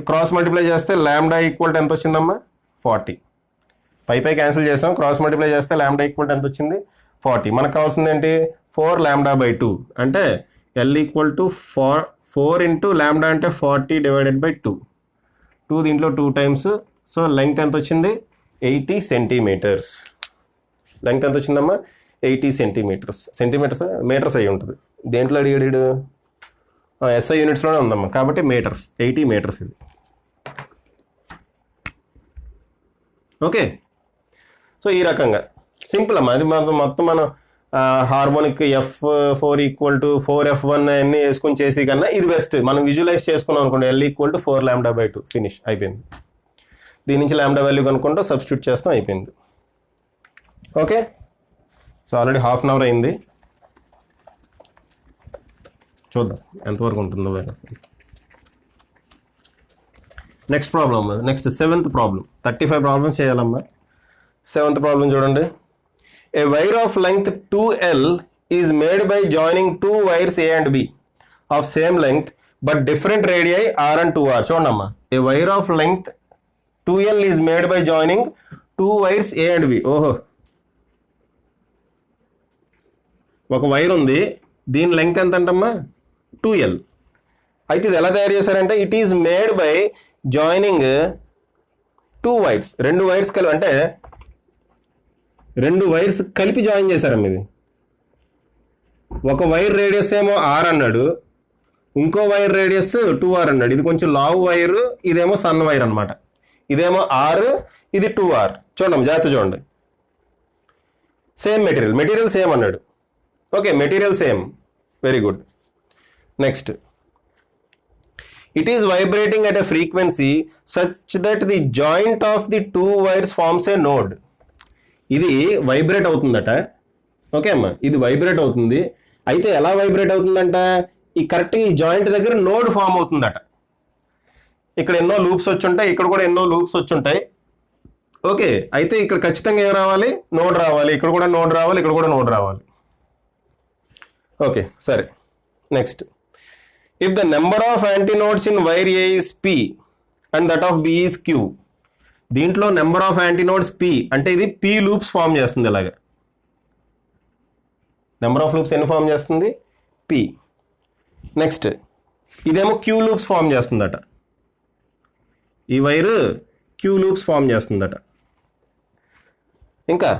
cross multiply చేస్తే λ ఈక్వల్ టు ఎంత వచ్చిందమ్మా, 40. పై క్యాన్సిల్ చేసాం, క్రాస్ మల్టిప్లై చేస్తే λ ఈక్వల్ టు ఎంత వచ్చింది, 40. మనకు కావాల్సింది ఏంటి, 4 λ/2 అంటే L ఈక్వల్ టు 4 ఇంటూ λ అంటే 40 డివైడెడ్ బై 2. 2 దీంట్లో 2 టైమ్స్. సో లెంగ్త్ ఎంత వచ్చింది, 80 సెంటీమీటర్స్. లెంగ్త్ ఎంత వచ్చిందమ్మా, 80 సెంటీమీటర్స్. సెంటీమీటర్స్ మీటర్స్ అయ్యి ఉంటుంది. దేంట్లో అడిగాడు, SI యూనిట్స్లోనే ఉందమ్మా కాబట్టి మీటర్స్, 80 మీటర్స్ ఇది. ఓకే, సో ఈ రకంగా సింపుల్ అమ్మా. అది మొత్తం మనం harmonic F4 equal to 4F1 అన్నీ వేసుకొని చేసి కన్నా ఇది బెస్ట్. మనం విజువలైజ్ చేసుకున్నాం అనుకోండి, L ఈక్వల్ టు 4 λ/2 ఫినిష్ అయిపోయింది. దీని నుంచి λ వాల్యూ కనుక్కుంటూ సబ్స్టిట్యూట్ చేస్తాం, అయిపోయింది. Okay, so already half an hour అయింది, చూద్దాం ఎంతవరకు ఉంటుందో. Next problem, next 7th problem. 35 problems చేయాలమ్మా. 7th ప్రాబ్లం చూడండి. A wire of length 2L is made by joining 2 wires A and B of same length but different radii R and 2R. చూడమ్మా, a wire of length 2L is made by joining 2 wires A and B. ఓహో, ఒక wire ఉంది, దీని length ఎంత అంటమ్మా, 2L. అయితే ఇది ఎలా తయారు చేశారంటే it is made by joining 2 wires, 2 wires కలిపి, అంటే 2 వైర్స్ కలిపి జాయిన్ చేశారమ్మ. ఇది ఒక వైర్ రేడియస్ ఏమో R అన్నాడు, ఇంకో వైర్ రేడియస్ 2R అన్నాడు. ఇది కొంచెం లావు వైర్, ఇదేమో సన్న వైర్ అనమాట. ఇదేమో R, ఇది 2R. చూడండి జాగ్రత్త చూడండి, సేమ్ మెటీరియల్ సేమ్ అన్నాడు. Okay, material same, very good. Next, it is vibrating at a frequency such that the joint of the 2 wires forms a node. ఇది వైబ్రేట్ అవుతుందట. ఓకే అమ్మా, ఇది వైబ్రేట్ అవుతుంది. అయితే ఎలా వైబ్రేట్ అవుతుందంట, ఈ కరెక్ట్గా ఈ జాయింట్ దగ్గర నోడ్ ఫామ్ అవుతుందట. ఇక్కడ ఎన్నో లూప్స్ వచ్చి ఉంటాయి, ఇక్కడ కూడా ఎన్నో లూప్స్ వచ్చి ఉంటాయి. ఓకే, అయితే ఇక్కడ ఖచ్చితంగా ఏం రావాలి, నోడ్ రావాలి. ఇక్కడ కూడా నోడ్ రావాలి, ఇక్కడ కూడా నోడ్ రావాలి. ఓకే, సరే. Next, if the number of antinodes in wire A is P and that of B is Q. దీంట్లో నెంబర్ ఆఫ్ యాంటీనోడ్స్ P అంటే ఇది P లూప్స్ ఫామ్ చేస్తుంది. ఇలాగా నెంబర్ ఆఫ్ లూప్స్ ఎన్ని ఫామ్ చేస్తుంది, P. నెక్స్ట్, ఇదేమో Q loops form చేస్తుందట. ఈ వైర్ Q లూప్స్ ఫామ్ చేస్తుందట. ఇంకా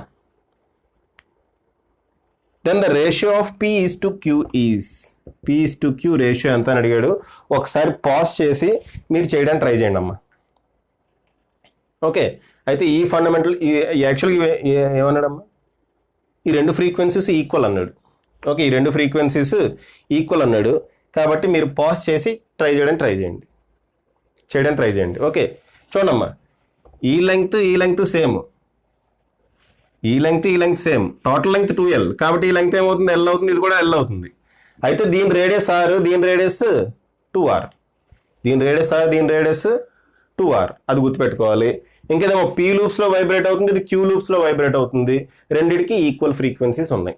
then the ratio of P is to Q is P is to Q ratio ఎంత అని అడిగాడు. ఒకసారి పాజ్ చేసి మీరు చేయడానికి ట్రై చేయండి అమ్మా. ఓకే, అయితే ఈ ఫండమెంటల్ యాక్చువల్గా ఏమన్నాడమ్మా, ఈ రెండు ఫ్రీక్వెన్సీస్ ఈక్వల్ అన్నాడు. ఓకే, ఈ రెండు ఫ్రీక్వెన్సీస్ ఈక్వల్ అన్నాడు కాబట్టి మీరు పాజ్ చేసి చేయడానికి ట్రై చేయండి. ఓకే, చూడమ్మా, ఈ లెంగ్త్ సేమ్, ఈ length same, total length 2L కాబట్టి ఈ లెంగ్త్ ఏమవుతుంది, L అవుతుంది, ఇది కూడా L అవుతుంది. అయితే దీని రేడియస్ R, దీని రేడియస్ 2R, దీని రేడియస్ 2R, అది గుర్తుపెట్టుకోవాలి. ఇంకేదేమో P లూప్స్లో వైబ్రేట్ అవుతుంది, ఇది Q లూప్స్లో వైబ్రేట్ అవుతుంది. రెండిటికి ఈక్వల్ ఫ్రీక్వెన్సీస్ ఉన్నాయి.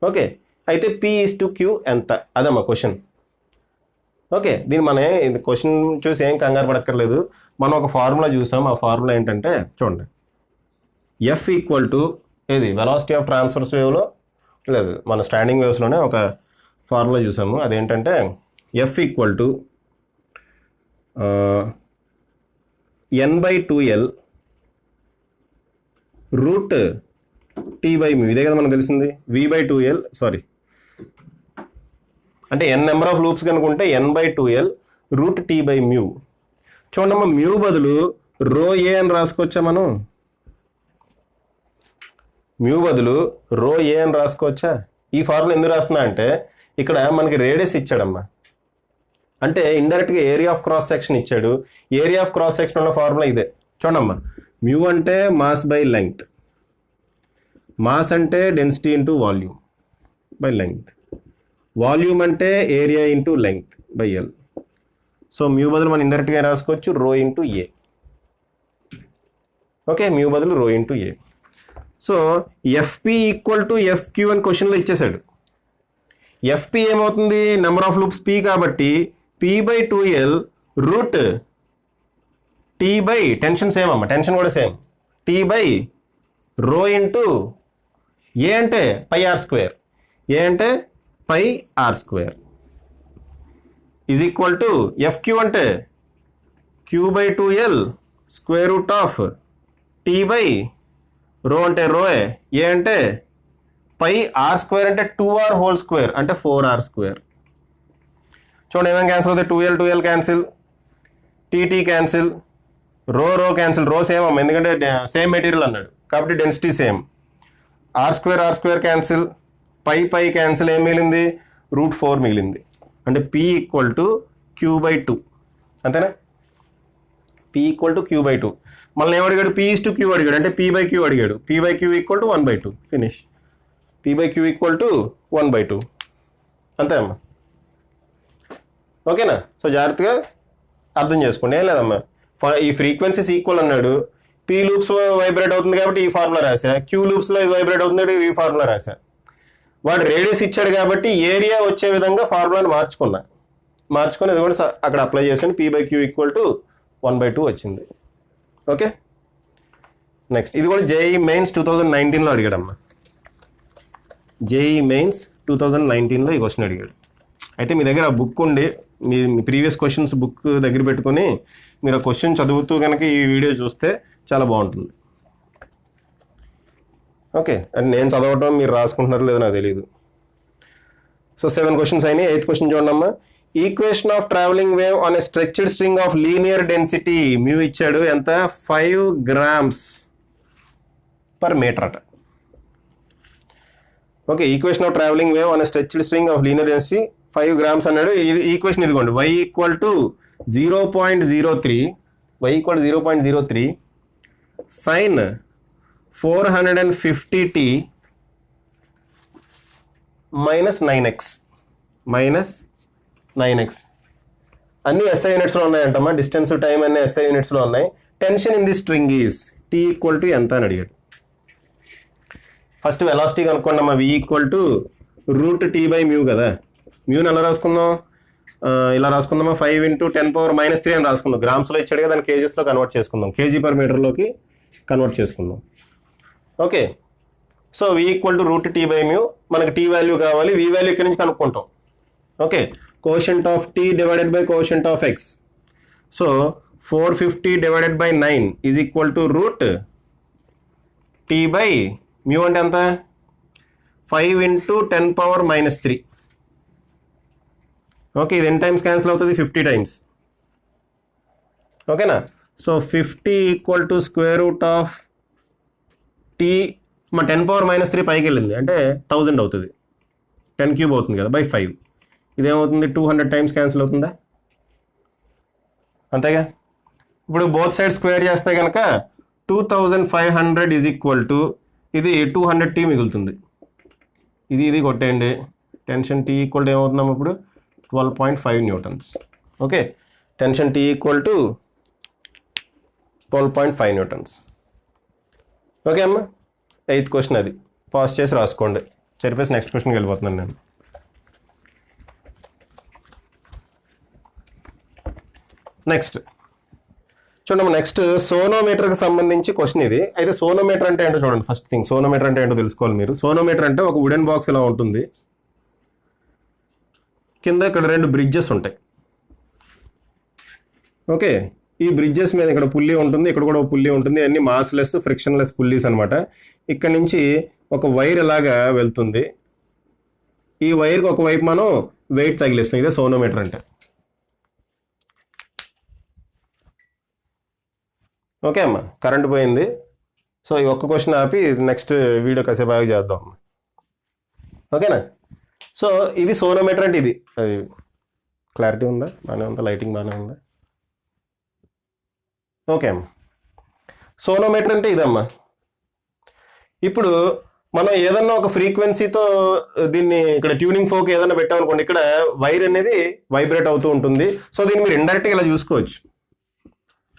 ఓకే, అయితే P ఈజ్ టు Q ఎంత, అదమ్మా క్వశ్చన్. ఓకే, దీన్ని మన క్వశ్చన్ చూసి ఏం కంగారు పడక్కర్లేదు. మనం ఒక ఫార్ములా చూసాం. ఆ ఫార్ములా ఏంటంటే చూడండి, F ఈక్వల్ టు ఏది వెలాసిటీ ఆఫ్ ట్రాన్స్వర్స్ వేవ్లో లేదు, మన స్టాండింగ్ వేవ్స్లోనే ఒక ఫార్ములా చూసాము. అదేంటంటే F equal to N/2L root T/μ. ఇదే కదా మనకు తెలిసింది. V/2L సారీ అంటే N నెంబర్ ఆఫ్ లూప్స్ కనుకుంటే N/2L రూట్ T/μ. చూడమ్మా, మ్యూ బదులు రో ఏ అని రాసుకోవచ్చా మనం? మ్యూ బదులు రో ఏ అని రాసుకోవచ్చా? ఈ ఫార్ములా ఎందుకు రాస్తున్నా అంటే ఇక్కడ మనకి రేడియస్ ఇచ్చాడమ్మా, అంటే ఇండైరెక్ట్గా ఏరియా ఆఫ్ క్రాస్ సెక్షన్ ఇచ్చాడు. ఏరియా ఆఫ్ క్రాస్ సెక్షన్ ఉన్న ఫార్ములా ఇదే. చూడమ్మా, మ్యూ అంటే మాస్ బై లెంగ్త్, మాస్ అంటే density into volume by length, volume అంటే area into length by L. So mu బదులు మనం ఇండైరెక్ట్గా రాసుకోవచ్చు రో ఇంటూ ఏ. ఓకే, మ్యూ బదులు రో into A. So FP equal to FQ అని క్వశ్చన్లో ఇచ్చేసాడు. ఎఫ్పి ఏమవుతుంది, నెంబర్ ఆఫ్ లూప్స్ P కాబట్టి P/2L root T by tension same అమ్మ, టెన్షన్ కూడా same, T by rho into a అంటే πr², ఏ అంటే πr² is equal to FQ అంటే Q/2L square root of T by రో అంటే రోఏ, ఏ అంటే πr² అంటే 2R హోల్ స్క్వేర్ అంటే 4R². చూడండి ఏమేమి క్యాన్సిల్ అవుతాయి, 2L cancel, TT cancel, rho cancel, rho same అమ్మ ఎందుకంటే సేమ్ మెటీరియల్ అన్నాడు కాబట్టి density same. R² cancel, pi cancel, ఏం మిగిలింది రూట్ 4 మిగిలింది. అంటే P ఈక్వల్ టు Q/2 అంతేనా? P equal to Q/2. మళ్ళీ ఏమడిగాడు, P ఈజ్ టు Q అడిగాడు, అంటే P/Q అడిగాడు. P/Q equal to 1/2 finish. P/Q equal to 1/2 అంతే అమ్మా. ఓకేనా? సో జాగ్రత్తగా అర్థం చేసుకోండి, ఏం లేదమ్మా. ఈ ఫ్రీక్వెన్సీస్ ఈక్వల్ అన్నాడు, P లూప్స్ వైబ్రేట్ అవుతుంది కాబట్టి ఈ ఫార్ములా రాశా, Q లూప్స్లో ఇది వైబ్రేట్ అవుతుంది కాబట్టి ఈ ఫార్ములా రాశా. వాడు రేడియస్ ఇచ్చాడు కాబట్టి ఏరియా వచ్చే విధంగా ఫార్ములాని మార్చుకొని ఇది కూడా అక్కడ అప్లై చేసాను. P/Q ఈక్వల్ టు 1/2 వచ్చింది. ఓకే, నెక్స్ట్ ఇది కూడా JEE మెయిన్స్ 2019లో అడిగాడమ్మా. JEE మెయిన్స్ 2019లో ఈ క్వశ్చన్ అడిగాడు. అయితే మీ దగ్గర ఆ బుక్ ఉండి మీ ప్రీవియస్ క్వశ్చన్స్ బుక్ దగ్గర పెట్టుకొని మీరు ఆ క్వశ్చన్ చదువుతూ కనుక ఈ వీడియో చూస్తే చాలా బాగుంటుంది. ఓకే, అంటే నేను చదవటం మీరు రాసుకుంటున్నారో లేదో నాకు తెలియదు. సో 7 క్వశ్చన్స్ అయినాయి. 8th క్వశ్చన్ చూడమ్మా. Equation of travelling wave on a stretched string of linear density mu ఇచ్చాడు ఎంత, 5 grams per meter అట. Okay, equation of travelling wave on a stretched string of linear density 5 grams అన్నాడు. Equation ఇదిగోండి, y equal to 0.03 sine 450t minus 9x అన్ని SI యూనిట్స్లో ఉన్నాయంటమ్మా. Distance time అన్ని SI యూనిట్స్లో ఉన్నాయి. Tension in the string is T equal to ఎంత అని అడిగాడు. ఫస్ట్ వెలాసిటీ కనుక్కోండమ్మా. V equal to root T/μ కదా. మ్యూని ఎలా రాసుకుందాం, ఇలా రాసుకుందామా, 5 × 10⁻³ అని రాసుకుందాం. గ్రామ్స్లో ఇచ్చాడు కదా, దాన్ని కేజెస్లో కన్వర్ట్ చేసుకుందాం, kg/మీటర్లోకి కన్వర్ట్ చేసుకుందాం. Okay, so V equal to root T/μ. మనకి T వాల్యూ కావాలి, V వాల్యూ ఇక్కడి నుంచి కనుక్కుంటాం. Okay, quotient of T divided by quotient of X. So 450 divided by 9 is equal to root T/μ అంటే ఎంత, 5 ఇంటూ 10 పవర్ -3. ఓకే, ఇది ఎన్ని times cancel అవుతుంది? 50 టైమ్స్. ఓకేనా? So 50 equal to square root of T, మా 10 పవర్ -3 పైకి వెళ్ళింది అంటే 1000 అవుతుంది, 10 క్యూబ్ అవుతుంది కదా, బై 5. ఇదేమవుతుంది? 200 టైమ్స్ క్యాన్సిల్ అవుతుందా? అంతేగా. ఇప్పుడు బోత్ సైడ్ స్క్వేర్ చేస్తే కనుక 2500 ఈజ్ ఈక్వల్ టు ఇది 200T మిగులుతుంది. ఇది కొట్టేయండి. టెన్షన్ T ఈక్వల్ టు ఏమవుతున్నాం ఇప్పుడు? 12.5 newtons. Okay, tension T equal to 12.5 newtons. Okay అమ్మా, 8th క్వశ్చన్ అది. పాస్ చేసి రాసుకోండి. చెప్పేసి నెక్స్ట్ క్వశ్చన్కి వెళ్ళిపోతున్నాను నేను. నెక్స్ట్ చూడండి, నెక్స్ట్ సోనోమీటర్కి సంబంధించి క్వశ్చన్ ఇది. అయితే సోనోమీటర్ అంటే ఏంటో చూడండి. ఫస్ట్ థింగ్, సోనోమీటర్ అంటే ఏంటో తెలుసుకోవాలి మీరు. సోనోమీటర్ అంటే ఒక వుడెన్ బాక్స్ ఇలా ఉంటుంది, కింద ఇక్కడ 2 బ్రిడ్జెస్ ఉంటాయి. ఓకే, ఈ బ్రిడ్జెస్ మీద ఇక్కడ పుల్లీ ఉంటుంది, ఇక్కడ కూడా ఒక పుల్లీ ఉంటుంది. అన్ని మాస్లెస్ ఫ్రిక్షన్లెస్ పుల్లీస్ అనమాట. ఇక్కడ నుంచి ఒక వైర్ ఇలాగా వెళ్తుంది. ఈ వైర్కి ఒకవైపు మనం వెయిట్ తగిలిస్తాం. ఇదే సోనోమీటర్ అంటే. ఓకే అమ్మా, కరెంట్ పోయింది. సో ఈ ఒక్క క్వశ్చన్ ఆపి నెక్స్ట్ వీడియో కాసేపు బాగా చేద్దాం. ఓకేనా? సో ఇది సోనోమీటర్ అంటే ఇది. అది క్లారిటీ ఉందా? బాగానే ఉందా? లైటింగ్ బాగానే ఉందా? ఓకే అమ్మా, సోనోమీటర్ అంటే ఇదమ్మా. ఇప్పుడు మనం ఏదన్నా ఒక ఫ్రీక్వెన్సీతో దీన్ని ఇక్కడ ట్యూనింగ్ ఫోక్ ఏదైనా పెట్టామనుకోండి, ఇక్కడ వైర్ అనేది వైబ్రేట్ అవుతూ ఉంటుంది. సో దీన్ని మీరు ఇండైరెక్ట్గా ఇలా చూసుకోవచ్చు.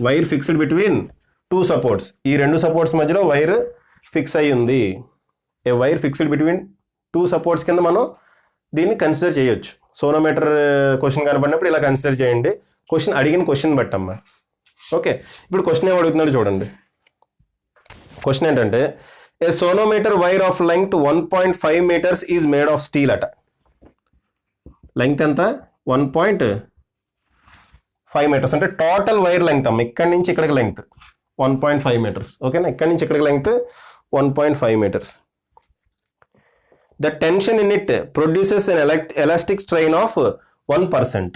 Wire fixed between 2 supports. ఈ 2 సపోర్ట్స్ మధ్యలో వైర్ ఫిక్స్ అయ్యి ఉంది. ఏ వైర్ ఫిక్స్డ్ బిట్వీన్ 2 సపోర్ట్స్ కింద మనం దీన్ని కన్సిడర్ చేయొచ్చు. సోనోమీటర్ క్వశ్చన్ కనబడినప్పుడు ఇలా కన్సిడర్ చేయండి. అడిగిన క్వశ్చన్ బట్టమ్మా. ఓకే, ఇప్పుడు క్వశ్చన్ ఏం అడుగుతున్నాడు చూడండి. క్వశ్చన్ ఏంటంటే, a sonometer wire of length 1.5 meters ఈజ్ మేడ్ ఆఫ్ స్టీల్ అట. లెంగ్త్ ఎంత? 1.5 meters అంటే టోటల్ వైర్ లెంగ్త్ అమ్మ. ఇక్కడి నుంచి ఇక్కడికి లెంగ్త్ 1.5 meters. ఓకేనా? ఇక్కడి నుంచి ఇక్కడికి length 1.5 meters. The tension in it produces an elastic strain of 1%.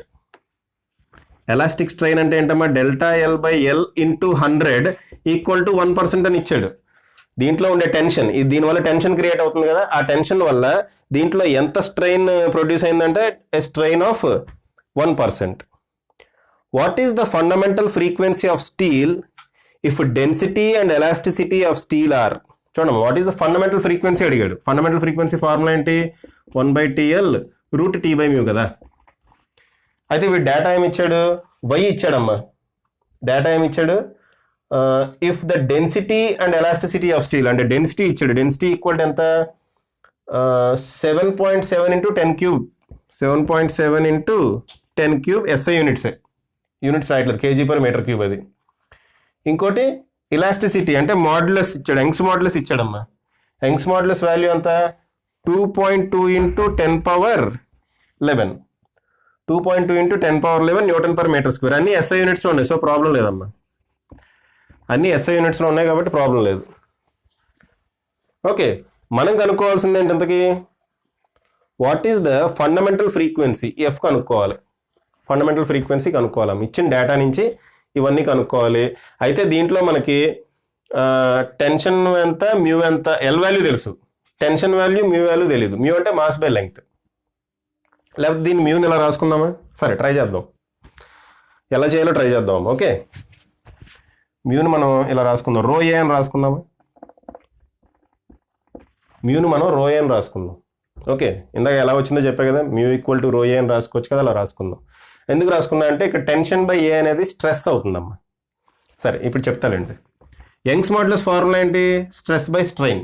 Elastic strain అంటే ఏంటమ్మా? Delta L by L into 100 equal to 1% అని ఇచ్చాడు. దీంట్లో ఉండే టెన్షన్, దీనివల్ల టెన్షన్ క్రియేట్ అవుతుంది కదా, ఆ టెన్షన్ వల్ల దీంట్లో ఎంత స్ట్రెయిన్ ప్రొడ్యూస్ అయిందంటే a strain of 1%. What is the fundamental frequency of steel if density and elasticity of steel are? చూడండి, what is the fundamental frequency అడిగాడు. ఫండమెంటల్ ఫ్రీక్వెన్సీ ఫార్ములా ఏంటి? 1/TL రూట్ T/μ కదా. అయితే వీడు డేటా ఏమి ఇచ్చాడు? Why ఇచ్చాడమ్మా. Data ఏమి ఇచ్చాడు? If the density and elasticity of steel అంటే డెన్సిటీ ఇచ్చాడు. డెన్సిటీ ఈక్వల్ టు ఎంత? 7.7 into 10 cube. 7.7 into 10 cube SI units రాయట్లేదు, kg/m3 అది. ఇంకోటి ఇలాస్టిసిటీ అంటే మాడ్యులస్ ఇచ్చాడు, యంగ్స్ మాడ్యులస్ ఇచ్చాడమ్మా. యంగ్స్ మాడ్యులస్ వాల్యూ ఎంత? 2.2 ఇంటూ 10^11. 2.2 into 10^11 Nm/m². అన్ని SI యూనిట్స్లో ఉన్నాయి, సో ప్రాబ్లం లేదమ్మా. అన్ని SI యూనిట్స్లో ఉన్నాయి కాబట్టి ప్రాబ్లం లేదు. ఓకే, మనం కనుక్కోవాల్సింది ఏంటి ఇంతకీ? What is the fundamental frequency? F కనుక్కోవాలి. ఫండమెంటల్ ఫ్రీక్వెన్సీ కనుక్కోవాలి. ఇచ్చిన డేటా నుంచి ఇవన్నీ కనుక్కోవాలి. అయితే దీంట్లో మనకి టెన్షన్ ఎంత, మ్యూ ఎంత, ఎల్ వాల్యూ తెలుసు, టెన్షన్ వాల్యూ మ్యూ వాల్యూ తెలియదు. మ్యూ అంటే మాస్ బై లెంగ్త్. లేకపోతే దీన్ని మ్యూని ఎలా రాసుకుందామా? సరే, ట్రై చేద్దాం. ఎలా చేయాలో ట్రై చేద్దాం. ఓకే, మ్యూని మనం ఇలా రాసుకుందాం. ρA అని రాసుకుందామా? మ్యూని మనం ρA అని రాసుకుందాం. ఓకే, ఇందాక ఎలా వచ్చిందో చెప్పా కదా, మ్యూ ఈక్వల్ టు ρA అని రాసుకోవచ్చు కదా, అలా రాసుకుందాం. ఎందుకు రాసుకున్నా అంటే ఇక్కడ టెన్షన్ బై ఏ అనేది స్ట్రెస్ అవుతుందమ్మా. సరే, ఇప్పుడు చెప్తానండి. యంగ్స్ మాడ్యులస్ ఫార్ములా ఏంటి? Stress by strain.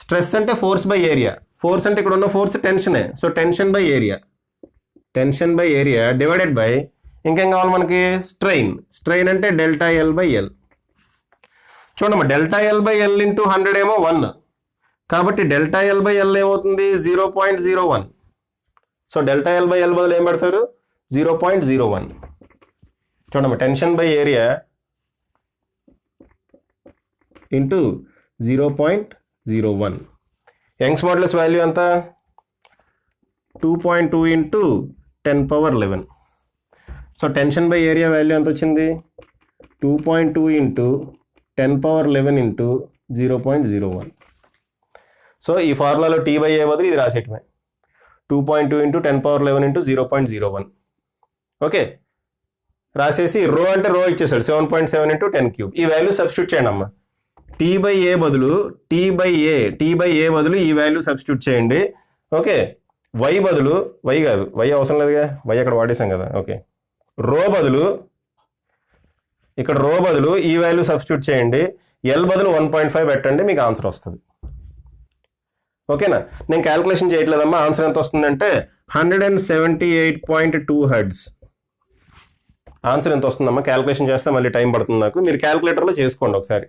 స్ట్రెస్ అంటే ఫోర్స్ బై ఏరియా. ఫోర్స్ అంటే ఇక్కడ ఉన్న ఫోర్స్ టెన్షనే, so tension by area. Tension by area divided by ఇంకేం కావాలి మనకి? స్ట్రెయిన్. స్ట్రెయిన్ అంటే డెల్టా ఎల్ బై ఎల్. చూడమ్మా, delta L by L into 100 ఏమో 1, కాబట్టి డెల్టా ఎల్ బై ఎల్ ఏమవుతుంది? 0.01. So delta L by L బదులు ఏం పెడతారు? 0.01. చూడమ్మా, tension by area into 0.01. Young's modulus value ఎంత 2.2 into 10^11. So tension by area value ఎంత వచ్చింది 2.2 ఇంటూ 10^11 ఇంటూ 0.01. సో ఈ ఫార్ములాలో టీ బై ఏ బదులు ఇది రాసేయటమే 2.2 ఇంటూ 10^11 ఇంటూ 0.01. ఓకే, రాసేసి రో అంటే రో ఇచ్చేసాడు 7.7 ఇంటూ 10³ ఈ వాల్యూ సబ్స్టిట్యూట్ చేయండి అమ్మ. టీ బై ఏ బదులు ఈ వాల్యూ సబ్స్టిట్యూట్ చేయండి. ఓకే, వై బదులు వై కాదు, వై అవసరం లేదుగా, వై అక్కడ వాడేసాం కదా. ఓకే, ఇక్కడ రో బదులు ఈ వాల్యూ సబ్స్టిట్యూట్ చేయండి. ఎల్ బదులు 1.5 పెట్టండి, మీకు ఆన్సర్ వస్తుంది. ఓకేనా, నేను క్యాల్కులేషన్ చేయట్లేదమ్మా. ఆన్సర్ ఎంత వస్తుందంటే 178.2 హెర్ట్జ్. ఆన్సర్ ఎంత వస్తుందమ్మా, క్యాల్కులేషన్ చేస్తే మళ్ళీ టైం పడుతుంది నాకు. మీరు క్యాల్కులేటర్లో చేసుకోండి ఒకసారి,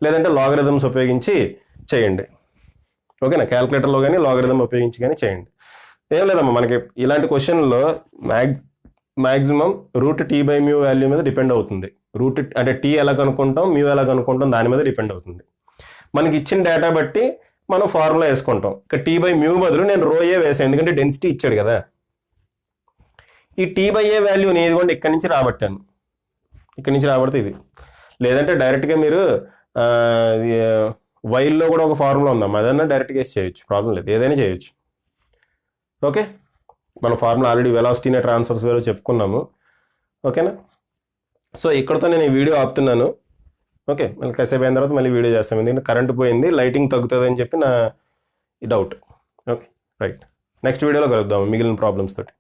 లేదంటే లాగరిథమ్స్ ఉపయోగించి చేయండి. ఓకేనా, క్యాల్కులేటర్లో కానీ లాగరిథం ఉపయోగించి కానీ చేయండి. ఏం లేదమ్మా, మనకి ఇలాంటి క్వశ్చన్లో maximum root T by mu value మీద డిపెండ్ అవుతుంది. రూట్ అంటే టీ ఎలా కనుక్కుంటాం, మ్యూ ఎలా కనుక్కుంటాం దాని మీద డిపెండ్ అవుతుంది. మనకి ఇచ్చిన డేటా బట్టి మనం ఫార్ములా వేసుకుంటాం. ఇక టీ బై మ్యూ బదులు నేను రో ఏ వేసాను, ఎందుకంటే డెన్సిటీ ఇచ్చాడు కదా. ఈ టీ బై ఏ వాల్యూని ఇదిగోండి ఇక్కడి నుంచి రాబట్టాను, ఇక్కడి నుంచి రాబడితే ఇది. లేదంటే డైరెక్ట్గా మీరు వైల్లో కూడా ఒక ఫార్ములా ఉందమ్మా, అదన్నా డైరెక్ట్గా వేసి చేయొచ్చు, ప్రాబ్లం లేదు, ఏదైనా చేయొచ్చు. ఓకే, మన ఫార్ములా ఆల్రెడీ వెలాసిటీనే ట్రాన్స్ఫర్స్ వేలో చెప్పుకున్నాము. ఓకేనా, సో ఇక్కడతో నేను ఈ వీడియో ఆపుతున్నాను. ఓకే, మళ్ళీ కాసేపు అయిన తర్వాత మళ్ళీ వీడియో చేస్తాం, ఎందుకంటే కరెంట్ పోయింది, లైటింగ్ తగ్గుతుంది అని చెప్పి నా డౌట్. ఓకే రైట్, నెక్స్ట్ వీడియోలో కలుద్దాము మిగిలిన ప్రాబ్లమ్స్ తోటి.